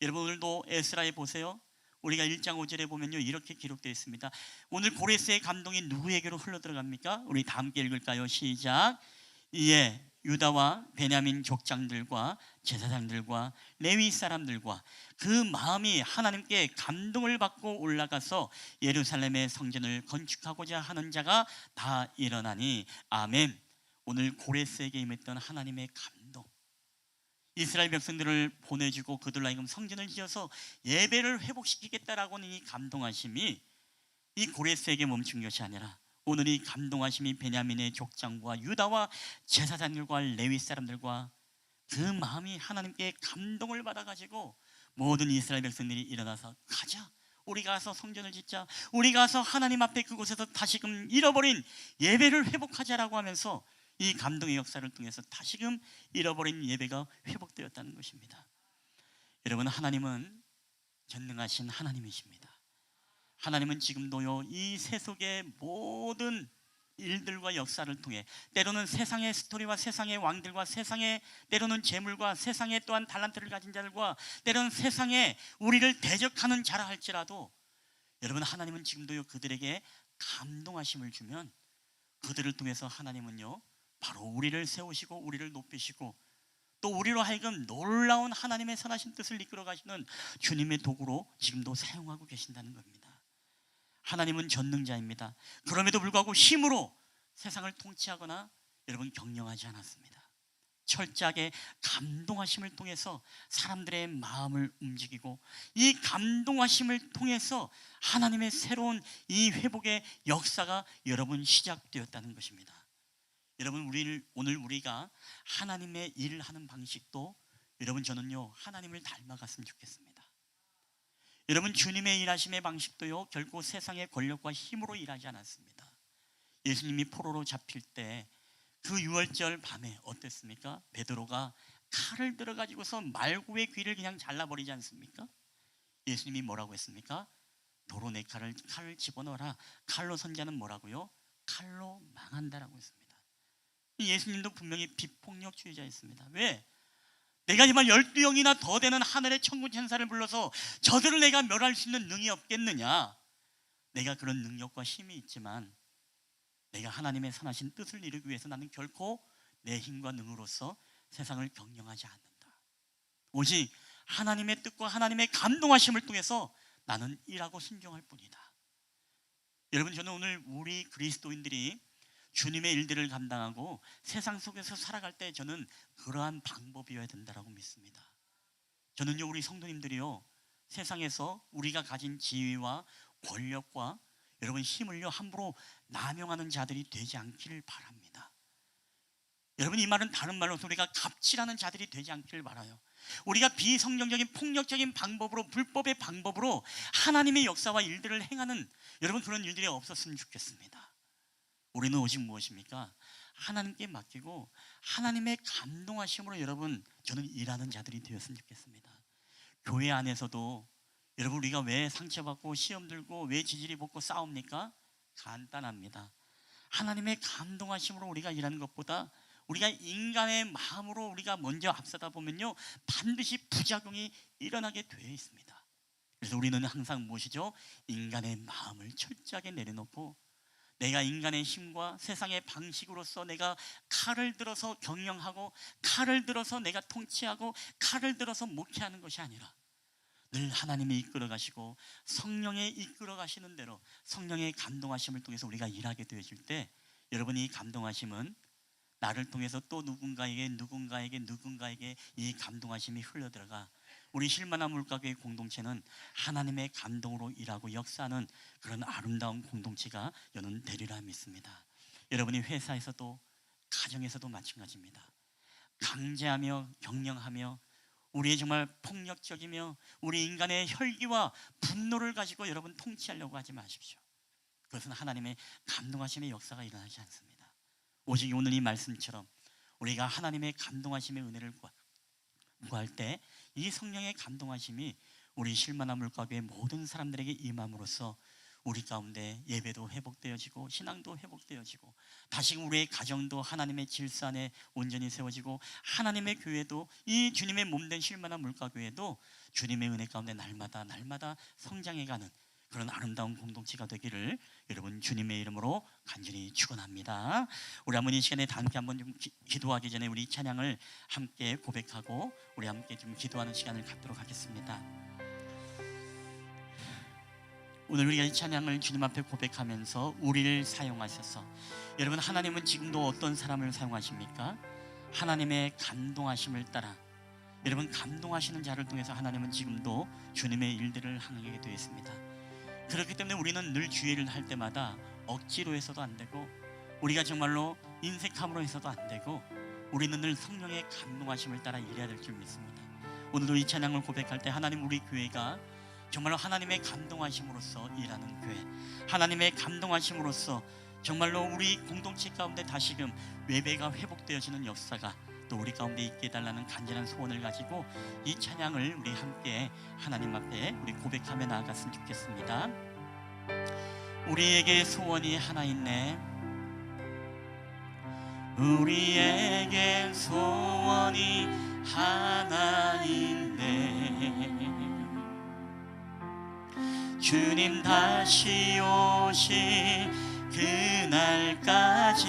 여러분, 오늘도 에스라에 보세요. 우리가 1장 5절에 보면요, 이렇게 기록되어 있습니다. 오늘 고레스의 감동이 누구에게로 흘러들어갑니까? 우리 다 함께 읽을까요? 시작. 이에 유다와 베냐민 족장들과 제사장들과 레위 사람들과 그 마음이 하나님께 감동을 받고 올라가서 예루살렘의 성전을 건축하고자 하는 자가 다 일어나니 아멘. 오늘 고레스에게 임했던 하나님의 감동, 이스라엘 백성들을 보내주고 그들로 하여금 성전을 지어서 예배를 회복시키겠다라고 하는 이 감동하심이 이 고레스에게 멈춘 것이 아니라 오늘 이 감동하심이 베냐민의 족장과 유다와 제사장들과 레위 사람들과 그 마음이 하나님께 감동을 받아가지고 모든 이스라엘 백성들이 일어나서 가자, 우리 가서 성전을 짓자, 우리 가서 하나님 앞에 그곳에서 다시금 잃어버린 예배를 회복하자라고 하면서 이 감동의 역사를 통해서 다시금 잃어버린 예배가 회복되었다는 것입니다. 여러분, 하나님은 전능하신 하나님이십니다. 하나님은 지금도요, 이 세속의 모든 일들과 역사를 통해 때로는 세상의 스토리와 세상의 왕들과 세상의 때로는 재물과 세상의 또한 달란트를 가진 자들과 때로는 세상에 우리를 대적하는 자라 할지라도 여러분, 하나님은 지금도요 그들에게 감동하심을 주면 그들을 통해서 하나님은요 바로 우리를 세우시고 우리를 높이시고 또 우리로 하여금 놀라운 하나님의 선하신 뜻을 이끌어 가시는 주님의 도구로 지금도 사용하고 계신다는 겁니다. 하나님은 전능자입니다. 그럼에도 불구하고 힘으로 세상을 통치하거나 여러분 경영하지 않았습니다. 철저하게 감동하심을 통해서 사람들의 마음을 움직이고 이 감동하심을 통해서 하나님의 새로운 이 회복의 역사가 여러분 시작되었다는 것입니다. 여러분, 오늘 우리가 하나님의 일을 하는 방식도 여러분 저는요 하나님을 닮아갔으면 좋겠습니다. 여러분, 주님의 일하심의 방식도요 결코 세상의 권력과 힘으로 일하지 않았습니다. 예수님이 포로로 잡힐 때 그 유월절 밤에 어땠습니까? 베드로가 칼을 들어가지고서 말구의 귀를 그냥 잘라버리지 않습니까? 예수님이 뭐라고 했습니까? 도로 내 칼을 집어넣어라. 칼로 선자는 뭐라고요? 칼로 망한다라고 했습니다. 예수님도 분명히 비폭력주의자였습니다. 왜? 내가 정말 12영이나 더 되는 하늘의 천군 천사를 불러서 저들을 내가 멸할 수 있는 능이 없겠느냐? 내가 그런 능력과 힘이 있지만 내가 하나님의 선하신 뜻을 이루기 위해서 나는 결코 내 힘과 능으로서 세상을 경영하지 않는다. 오직 하나님의 뜻과 하나님의 감동하심을 통해서 나는 일하고 순종할 뿐이다. 여러분, 저는 오늘 우리 그리스도인들이 주님의 일들을 감당하고 세상 속에서 살아갈 때 저는 그러한 방법이어야 된다고 믿습니다. 저는요 우리 성도님들이요 세상에서 우리가 가진 지위와 권력과 여러분 힘을요 함부로 남용하는 자들이 되지 않기를 바랍니다. 여러분, 이 말은 다른 말로 우리가 갑질하는 자들이 되지 않기를 바라요. 우리가 비성경적인 폭력적인 방법으로 불법의 방법으로 하나님의 역사와 일들을 행하는 여러분 그런 일들이 없었으면 좋겠습니다. 우리는 오직 무엇입니까? 하나님께 맡기고 하나님의 감동하심으로 여러분 저는 일하는 자들이 되었으면 좋겠습니다. 교회 안에서도 여러분 우리가 왜 상처받고 시험 들고 왜 지지리 볶고 싸웁니까? 간단합니다. 하나님의 감동하심으로 우리가 일하는 것보다 우리가 인간의 마음으로 우리가 먼저 앞서다 보면요 반드시 부작용이 일어나게 되어 있습니다. 그래서 우리는 항상 무엇이죠? 인간의 마음을 철저하게 내려놓고 내가 인간의 힘과 세상의 방식으로서 내가 칼을 들어서 경영하고 칼을 들어서 내가 통치하고 칼을 들어서 목회하는 것이 아니라 늘 하나님이 이끌어 가시고 성령의 이끌어 가시는 대로 성령의 감동하심을 통해서 우리가 일하게 되어질 때 여러분 이 감동하심은 나를 통해서 또 누군가에게 이 감동하심이 흘러들어가 우리 실만한 물가교회 공동체는 하나님의 감동으로 일하고 역사하는 그런 아름다운 공동체가 저는 되리라 믿습니다. 여러분이 회사에서도 가정에서도 마찬가지입니다. 강제하며 경영하며 우리의 정말 폭력적이며 우리 인간의 혈기와 분노를 가지고 여러분 통치하려고 하지 마십시오. 그것은 하나님의 감동하심의 역사가 일어나지 않습니다. 오직 오늘 이 말씀처럼 우리가 하나님의 감동하심의 은혜를 구할 때 이 성령의 감동하심이 우리 실만한 물가교의 모든 사람들에게 임함으로써 우리 가운데 예배도 회복되어지고 신앙도 회복되어지고 다시금 우리의 가정도 하나님의 질서 안에 온전히 세워지고 하나님의 교회도 이 주님의 몸된 실만한 물가교회도 주님의 은혜 가운데 날마다 성장해가는 그런 아름다운 공동체가 되기를 여러분 주님의 이름으로 간절히 축원합니다. 우리 한번 이 시간에 다 함께 한번 좀 기도하기 전에 우리 찬양을 함께 고백하고 우리 함께 좀 기도하는 시간을 갖도록 하겠습니다. 오늘 우리가 이 찬양을 주님 앞에 고백하면서 우리를 사용하셔서 여러분 하나님은 지금도 어떤 사람을 사용하십니까? 하나님의 감동하심을 따라 여러분 감동하시는 자를 통해서 하나님은 지금도 주님의 일들을 하게 되어 있습니다. 그렇기 때문에 우리는 늘 주일을 할 때마다 억지로 해서도 안 되고, 우리가 정말로 인색함으로 해서도 안 되고, 우리는 늘 성령의 감동하심을 따라 일해야 될 줄 믿습니다. 오늘도 이 찬양을 고백할 때 하나님, 우리 교회가 정말로 하나님의 감동하심으로써 일하는 교회, 하나님의 감동하심으로써 정말로 우리 공동체 가운데 다시금 예배가 회복되어지는 역사가 또 우리 가운데 있게 해달라는 간절한 소원을 가지고 이 찬양을 우리 함께 하나님 앞에 우리 고백하며 나아갔으면 좋겠습니다. 우리에게 소원이 하나 있네. 우리에게 소원이 하나 있네. 주님 다시 오실 그날까지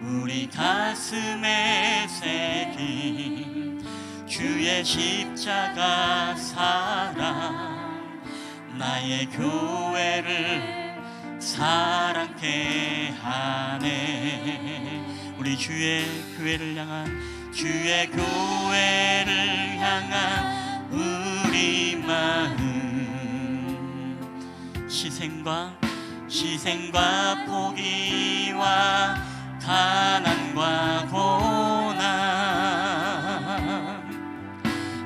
우리 가슴에 새긴 주의 십자가 사랑, 나의 교회를 사랑케 하네. 우리 주의 교회를 향한, 주의 교회를 향한 우리 마음, 희생과 포기와 가난과 고난,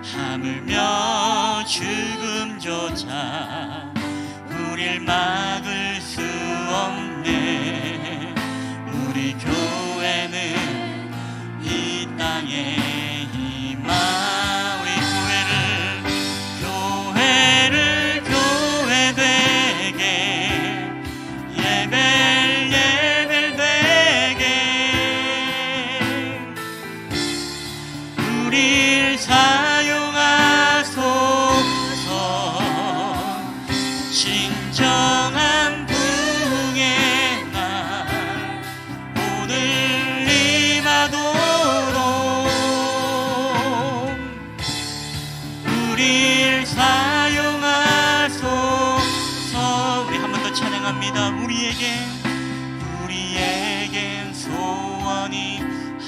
하물며 죽음조차 우릴 막을 수 없네. 우리 교회는 이 땅에 진정한 부흥의 날 오늘 임하도록 우리를 사용하소서. 우리 한 번 더 찬양합니다. 우리에겐 소원이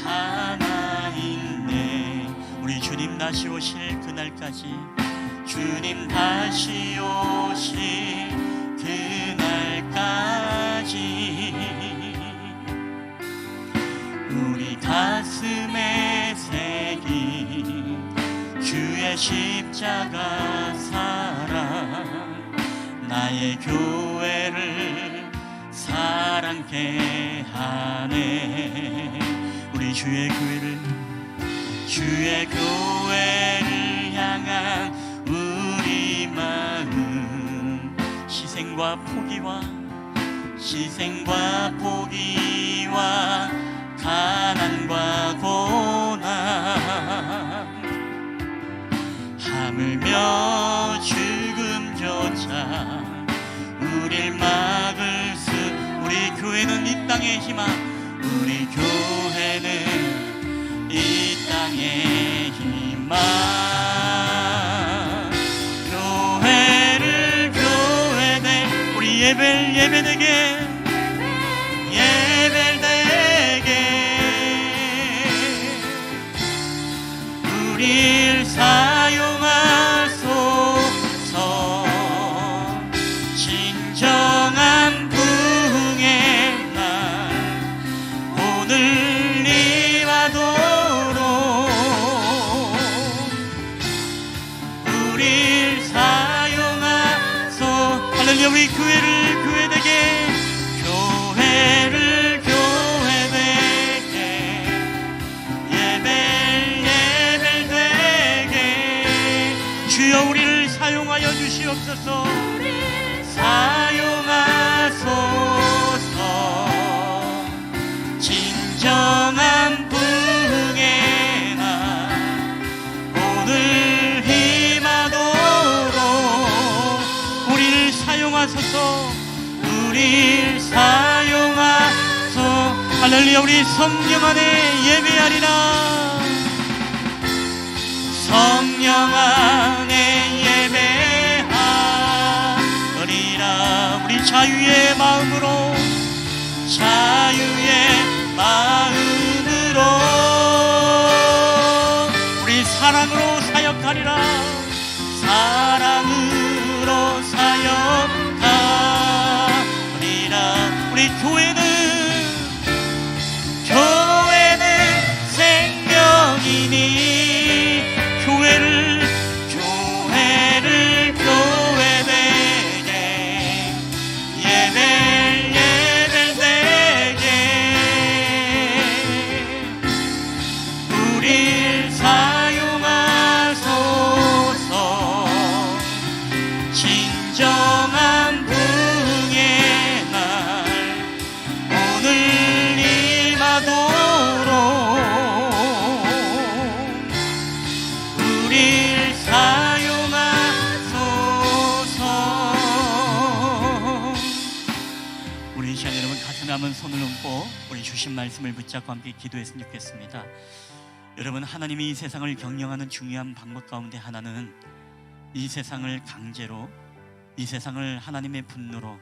하나 있네. 우리 주님 다시 오실 그날까지, 주님 다시 오실 그날까지 우리 가슴에 새긴 주의 십자가 사랑, 나의 교회를 사랑케 하네. 우리 주의 교회를 향한 우리 마음, 희생과 포기와 가난과 고난, 하물며 죽음조차 우릴 막을 수. 우리 교회는 이 땅의 희망, 우리 교회는 이 땅의 희망. 예배되게 우릴 사용하소서. 진정한 부흥의 날 오늘 임하도록 우릴 사용하소. 할렐루야. 우리 교회되게 주여 우리를 사용하여 주시옵소서. 사용하소서. 진정한 부흥의 날 오늘 임하도록 우리를 사용하소서. 우리를 사용하소서. 할렐루야. 우리 성령 안에 예배하리라. 성령 안에 예배하리라. 우리 자유의 마음으로 우리 사랑으로 사역하리라. 사랑 가슴에 한번 손을 얹고 우리 주신 말씀을 붙잡고 함께 기도했으면 좋겠습니다. 여러분, 하나님이 이 세상을 경영하는 중요한 방법 가운데 하나는 이 세상을 강제로, 이 세상을 하나님의 분노로,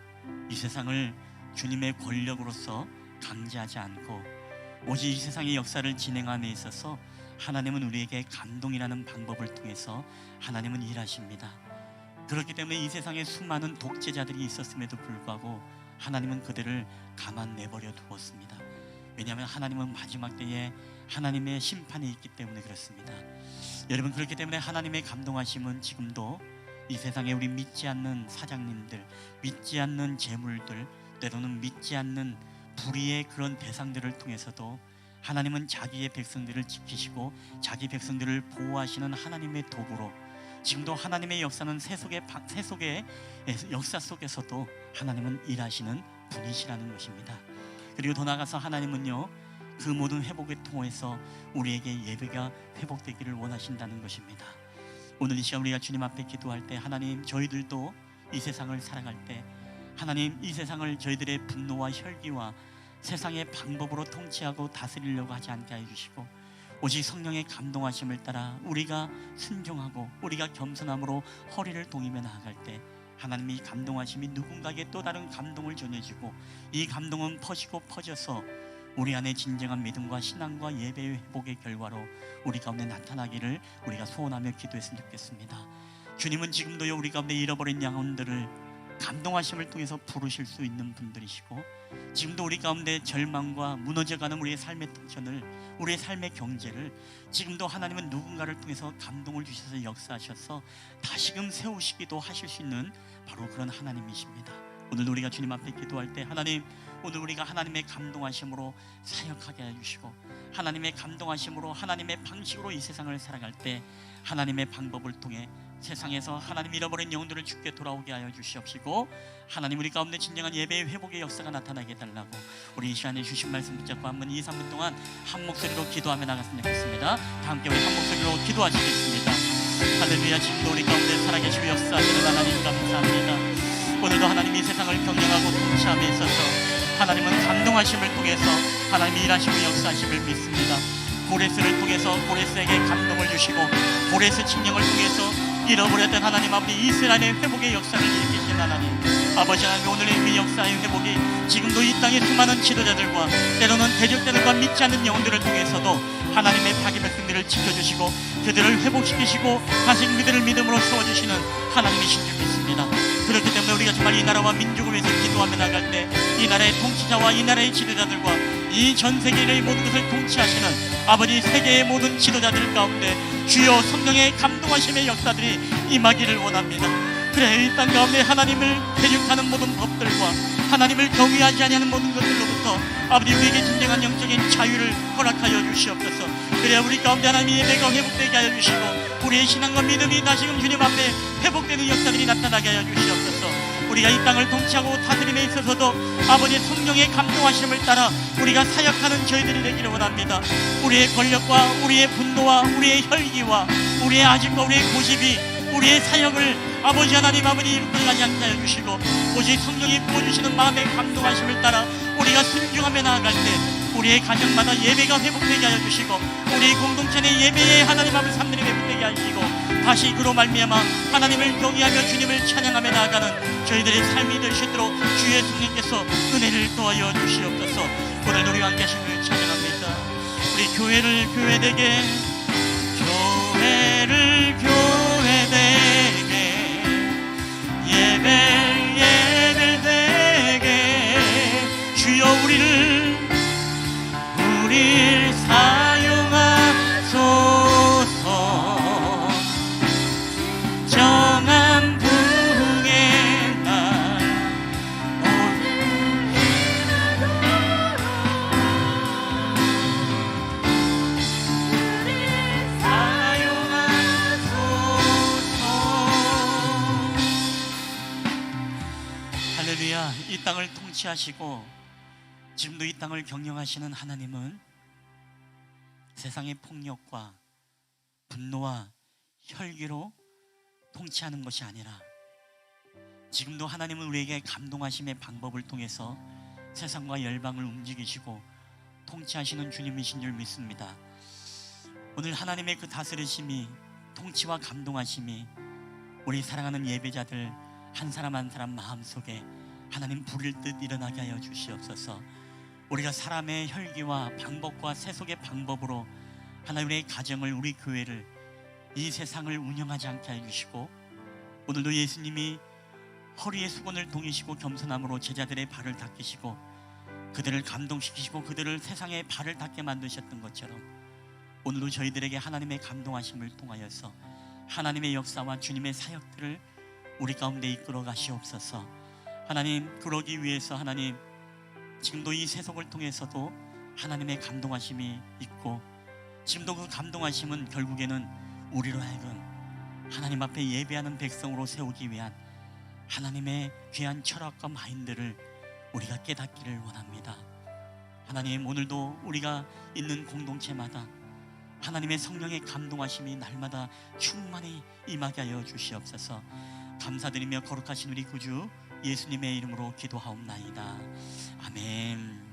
이 세상을 주님의 권력으로서 강제하지 않고 오직 이 세상의 역사를 진행함에 있어서 하나님은 우리에게 감동이라는 방법을 통해서 하나님은 일하십니다. 그렇기 때문에 이 세상에 수많은 독재자들이 있었음에도 불구하고 하나님은 그들을 가만 내버려 두었습니다. 왜냐하면 하나님은 마지막 때에 하나님의 심판이 있기 때문에 그렇습니다. 여러분, 그렇기 때문에 하나님의 감동하심은 지금도 이 세상에 우리 믿지 않는 사장님들, 믿지 않는 재물들, 때로는 믿지 않는 불의의 그런 대상들을 통해서도 하나님은 자기의 백성들을 지키시고 자기 백성들을 보호하시는 하나님의 도구로 지금도 하나님의 역사는 세속의 역사 속에서도 하나님은 일하시는 분이시라는 것입니다. 그리고 더 나아가서 하나님은요, 그 모든 회복을 통해서 우리에게 예배가 회복되기를 원하신다는 것입니다. 오늘 이 시간 우리가 주님 앞에 기도할 때, 하나님, 저희들도 이 세상을 살아갈 때 하나님, 이 세상을 저희들의 분노와 혈기와 세상의 방법으로 통치하고 다스리려고 하지 않게 해주시고 오직 성령의 감동하심을 따라 우리가 순종하고 우리가 겸손함으로 허리를 동이며 나아갈 때 하나님이 감동하심이 누군가에게 또 다른 감동을 전해주고 이 감동은 퍼지고 퍼져서 우리 안에 진정한 믿음과 신앙과 예배의 회복의 결과로 우리 가운데 나타나기를 우리가 소원하며 기도했으면 좋겠습니다. 주님은 지금도요, 우리 가운데 잃어버린 영혼들을 감동하심을 통해서 부르실 수 있는 분들이시고 지금도 우리 가운데 절망과 무너져가는 우리의 삶의 텐션을, 우리의 삶의 경제를 지금도 하나님은 누군가를 통해서 감동을 주셔서 역사하셔서 다시금 세우시기도 하실 수 있는 바로 그런 하나님이십니다. 오늘 우리가 주님 앞에 기도할 때 하나님, 오늘 우리가 하나님의 감동하심으로 사역하게 해주시고 하나님의 감동하심으로 하나님의 방식으로 이 세상을 살아갈 때 하나님의 방법을 통해 세상에서 하나님 잃어버린 영혼들을 주께 돌아오게 하여 주시옵시고 하나님, 우리 가운데 진정한 예배의 회복의 역사가 나타나게 해달라고 우리 이 시간에 주신 말씀 붙잡고 한번 2, 3분 동안 한 목소리로 기도하며 나갔으면 좋겠습니다. 다 함께 우리 한 목소리로 기도하시겠습니다. 할렐루야. 지금도 우리 가운데 살아계시고 역사하시는 하나님 감사합니다. 오늘도 하나님이 세상을 경영하고 통치함에 있어서 하나님은 감동하심을 통해서 하나님이 일하시고 역사하심을 믿습니다. 고레스를 통해서 고레스에게 감동을 주시고 고레스 칙령을 통해서 잃어버렸던 하나님 아버지 이스라엘의 회복의 역사를 일으키신 하나님 아버지, 하나님, 오늘의 그 역사의 회복이 지금도 이 땅의 수많은 지도자들과 때로는 대적자들과 믿지 않는 영혼들을 통해서도 하나님의 자기 백성들을 지켜주시고 그들을 회복시키시고 다시 그들을 믿음으로 세워주시는 하나님이신 줄 믿습니다. 그렇기 때문에 우리가 정말 이 나라와 민족을 위해서 기도하며 나갈 때 이 나라의 통치자와 이 나라의 지도자들과 이 전 세계의 모든 것을 통치하시는 아버지 세계의 모든 지도자들 가운데 주여 성령의 감동하심의 역사들이 임하기를 원합니다. 그래, 이 땅 가운데 하나님을 대적하는 모든 법들과 하나님을 경외하지 아니하는 모든 것들로부터 아버지 우리에게 진정한 영적인 자유를 허락하여 주시옵소서. 그래야 우리 가운데 하나님의 예배가 회복되게 하여 주시고 우리의 신앙과 믿음이 다시금 주님 앞에 회복되는 역사들이 나타나게 하여 주시옵소서. 우리가 이 땅을 통치하고 다스림에 있어서도 아버지의 성령의 감동하심을 따라 우리가 사역하는 저희들이 되기를 원합니다. 우리의 권력과 우리의 분노와 우리의 혈기와 우리의 아집과 우리의 고집이 우리의 사역을 아버지 하나님 아버지 이끌어가지 않게 하여 주시고 오직 성령이 부어주시는 마음의 감동하심을 따라 우리가 순종하며 나아갈 때 우리의 가정마다 예배가 회복되게 하여 주시고 우리 공동체 내 예배에 하나님 아버지 삶들이 회복되게 하시고 다시 그로 말미암아 하나님을 경외하며 주님을 찬양하며 나아가는 저희들의 삶이 될 수 있도록 주의 성령께서 은혜를 더하여 주시옵소서. 오늘 우리와 함께 하심을 찬양합니다. 우리 교회를 교회되게, 교회를 교회되게, 예배를 되게 주여 우리를 사용하소서. 정한 부흥의 날 사용하소서. 할렐루야. 이 땅을 통치하시고 지금도 이 땅을 경영하시는 하나님은 세상의 폭력과 분노와 혈기로 통치하는 것이 아니라 지금도 하나님은 우리에게 감동하심의 방법을 통해서 세상과 열방을 움직이시고 통치하시는 주님이신 줄 믿습니다. 오늘 하나님의 그 다스리심이, 통치와 감동하심이 우리 사랑하는 예배자들 한 사람 한 사람 마음속에 하나님 부릴 듯 일어나게 하여 주시옵소서. 우리가 사람의 혈기와 방법과 세속의 방법으로 하나님 우리의 가정을, 우리 교회를, 이 세상을 운영하지 않게 해주시고, 오늘도 예수님이 허리에 수건을 동이시고 겸손함으로 제자들의 발을 닦으시고 그들을 감동시키시고 그들을 세상에 발을 닦게 만드셨던 것처럼 오늘도 저희들에게 하나님의 감동하심을 통하여서 하나님의 역사와 주님의 사역들을 우리 가운데 이끌어 가시옵소서. 하나님, 그러기 위해서 하나님 지금도 이 세속을 통해서도 하나님의 감동하심이 있고, 지금도 그 감동하심은 결국에는 우리로 하여금 하나님 앞에 예배하는 백성으로 세우기 위한 하나님의 귀한 철학과 마인드를 우리가 깨닫기를 원합니다. 하나님, 오늘도 우리가 있는 공동체마다 하나님의 성령의 감동하심이 날마다 충만히 임하게 하여 주시옵소서. 감사드리며 거룩하신 우리 구주 예수님의 이름으로 기도하옵나이다. 아멘.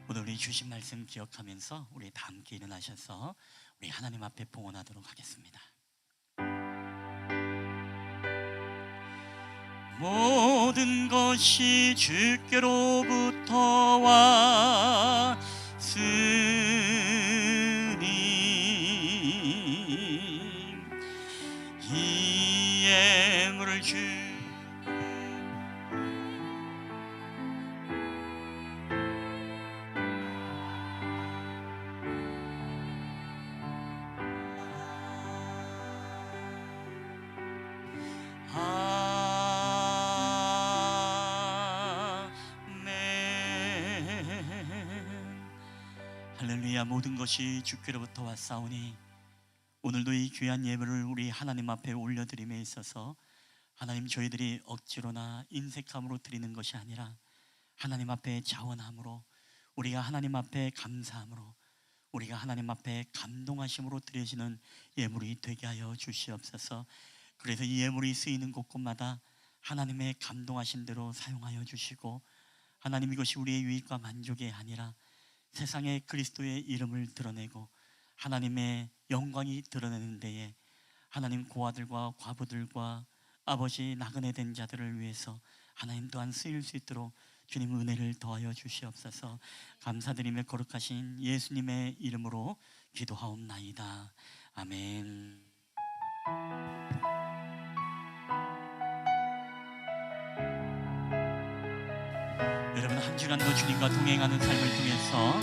오늘 우리 주신 말씀 기억하면서 우리 다 함께 일어나셔서 우리 하나님 앞에 봉헌하도록 하겠습니다. 모든 것이 주께로부터 왔으니 이 예물을 주 할렐루야. 모든 것이 주께로부터 왔사오니 오늘도 이 귀한 예물을 우리 하나님 앞에 올려드림에 있어서 하나님, 저희들이 억지로나 인색함으로 드리는 것이 아니라 하나님 앞에 자원함으로, 우리가 하나님 앞에 감사함으로, 우리가 하나님 앞에 감동하심으로 드려지는 예물이 되게 하여 주시옵소서. 그래서 이 예물이 쓰이는 곳곳마다 하나님의 감동하신 대로 사용하여 주시고, 하나님, 이것이 우리의 유익과 만족이 아니라 세상에 그리스도의 이름을 드러내고 하나님의 영광이 드러내는 데에 하나님, 고아들과 과부들과 아버지 나그네 된 자들을 위해서 하나님 또한 쓰일 수 있도록 주님 은혜를 더하여 주시옵소서. 감사드리며 거룩하신 예수님의 이름으로 기도하옵나이다. 아멘. 여러분, 한 주간도 주님과 동행하는 삶을 통해서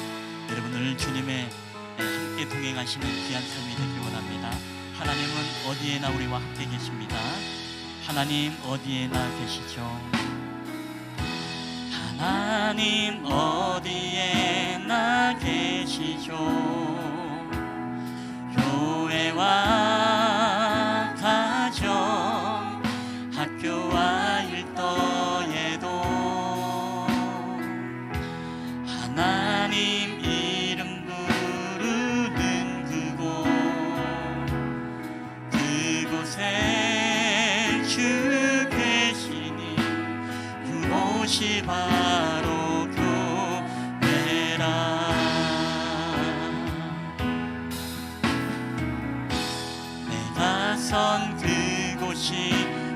여러분을 주님의 함께 동행하시는 귀한 삶이 되길 원합니다. 하나님은 어디에나 우리와 함께 계십니다. 하나님 어디에나 계시죠. 하나님 어디에나 계시죠. 교회와 가정, 학교와 일터에도 하나님 이름 부르는 그곳에 주 계시니 그곳이 바로 교회라. 내가 선 그곳이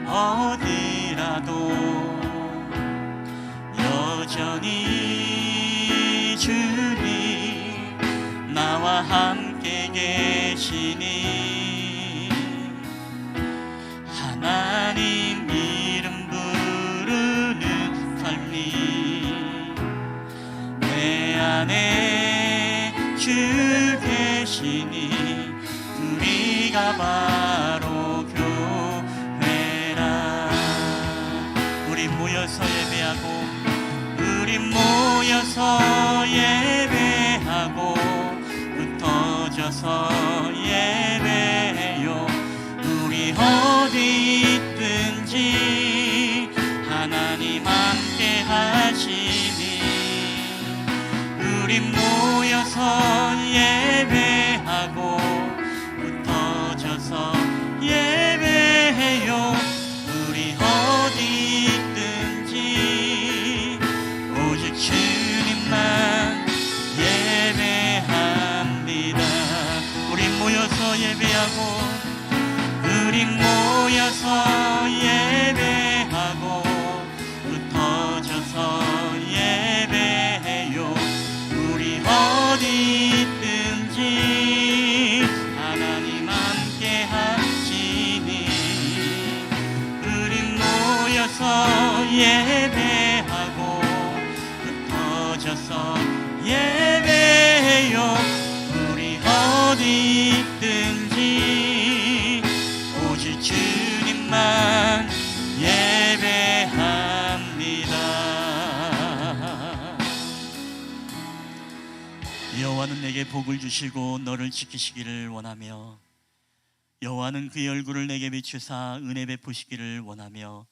어디라도 여전히 주님 나와 함께 계시니 하나님 이름 부르는 삶이 내 안에 주 계시니 우리가 바로 교회라. 우리 모여서 예배하고, 우리 모여서 예배하고, 흩어져서 예배해요. 우리 어디 있든지 하나님 함께 하시니 우리 모여서 예배하고 흩어져서 예배해요. 우리 어디 있든지 오직 우리 모여서 예배하고 흩어져서 예배해요. 우리 어디 있든지 하나님 함께 하시니 우리 모여서 예배하고 흩어져서 예배해요. 우리 어디 있든지 오직 주님만 예배합니다. 여호와는 내게 복을 주시고 너를 지키시기를 원하며 여호와는 그의 얼굴을 내게 비추사 은혜 베푸시기를 원하며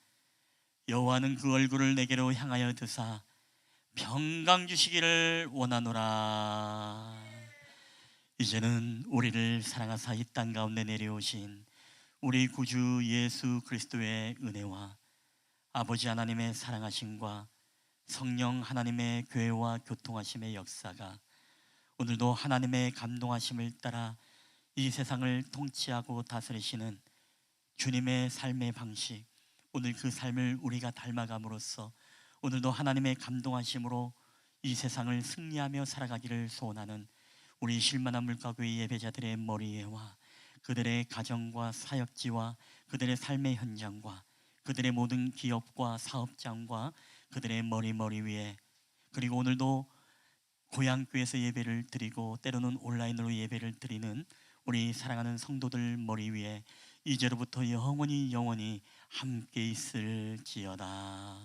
여호와는 그 얼굴을 내게로 향하여 드사 평강 주시기를 원하노라. 이제는 우리를 사랑하사 이 땅 가운데 내려오신 우리 구주 예수 그리스도의 은혜와 아버지 하나님의 사랑하심과 성령 하나님의 교회와 교통하심의 역사가 오늘도 하나님의 감동하심을 따라 이 세상을 통치하고 다스리시는 주님의 삶의 방식, 오늘 그 삶을 우리가 닮아감으로써 오늘도 하나님의 감동하심으로 이 세상을 승리하며 살아가기를 소원하는 우리 실만한 물가교회 예배자들의 머리에와 그들의 가정과 사역지와 그들의 삶의 현장과 그들의 모든 기업과 사업장과 그들의 머리 위에, 그리고 오늘도 고향교회에서 예배를 드리고 때로는 온라인으로 예배를 드리는 우리 사랑하는 성도들 머리 위에 이제로부터 영원히 함께 있을지어다.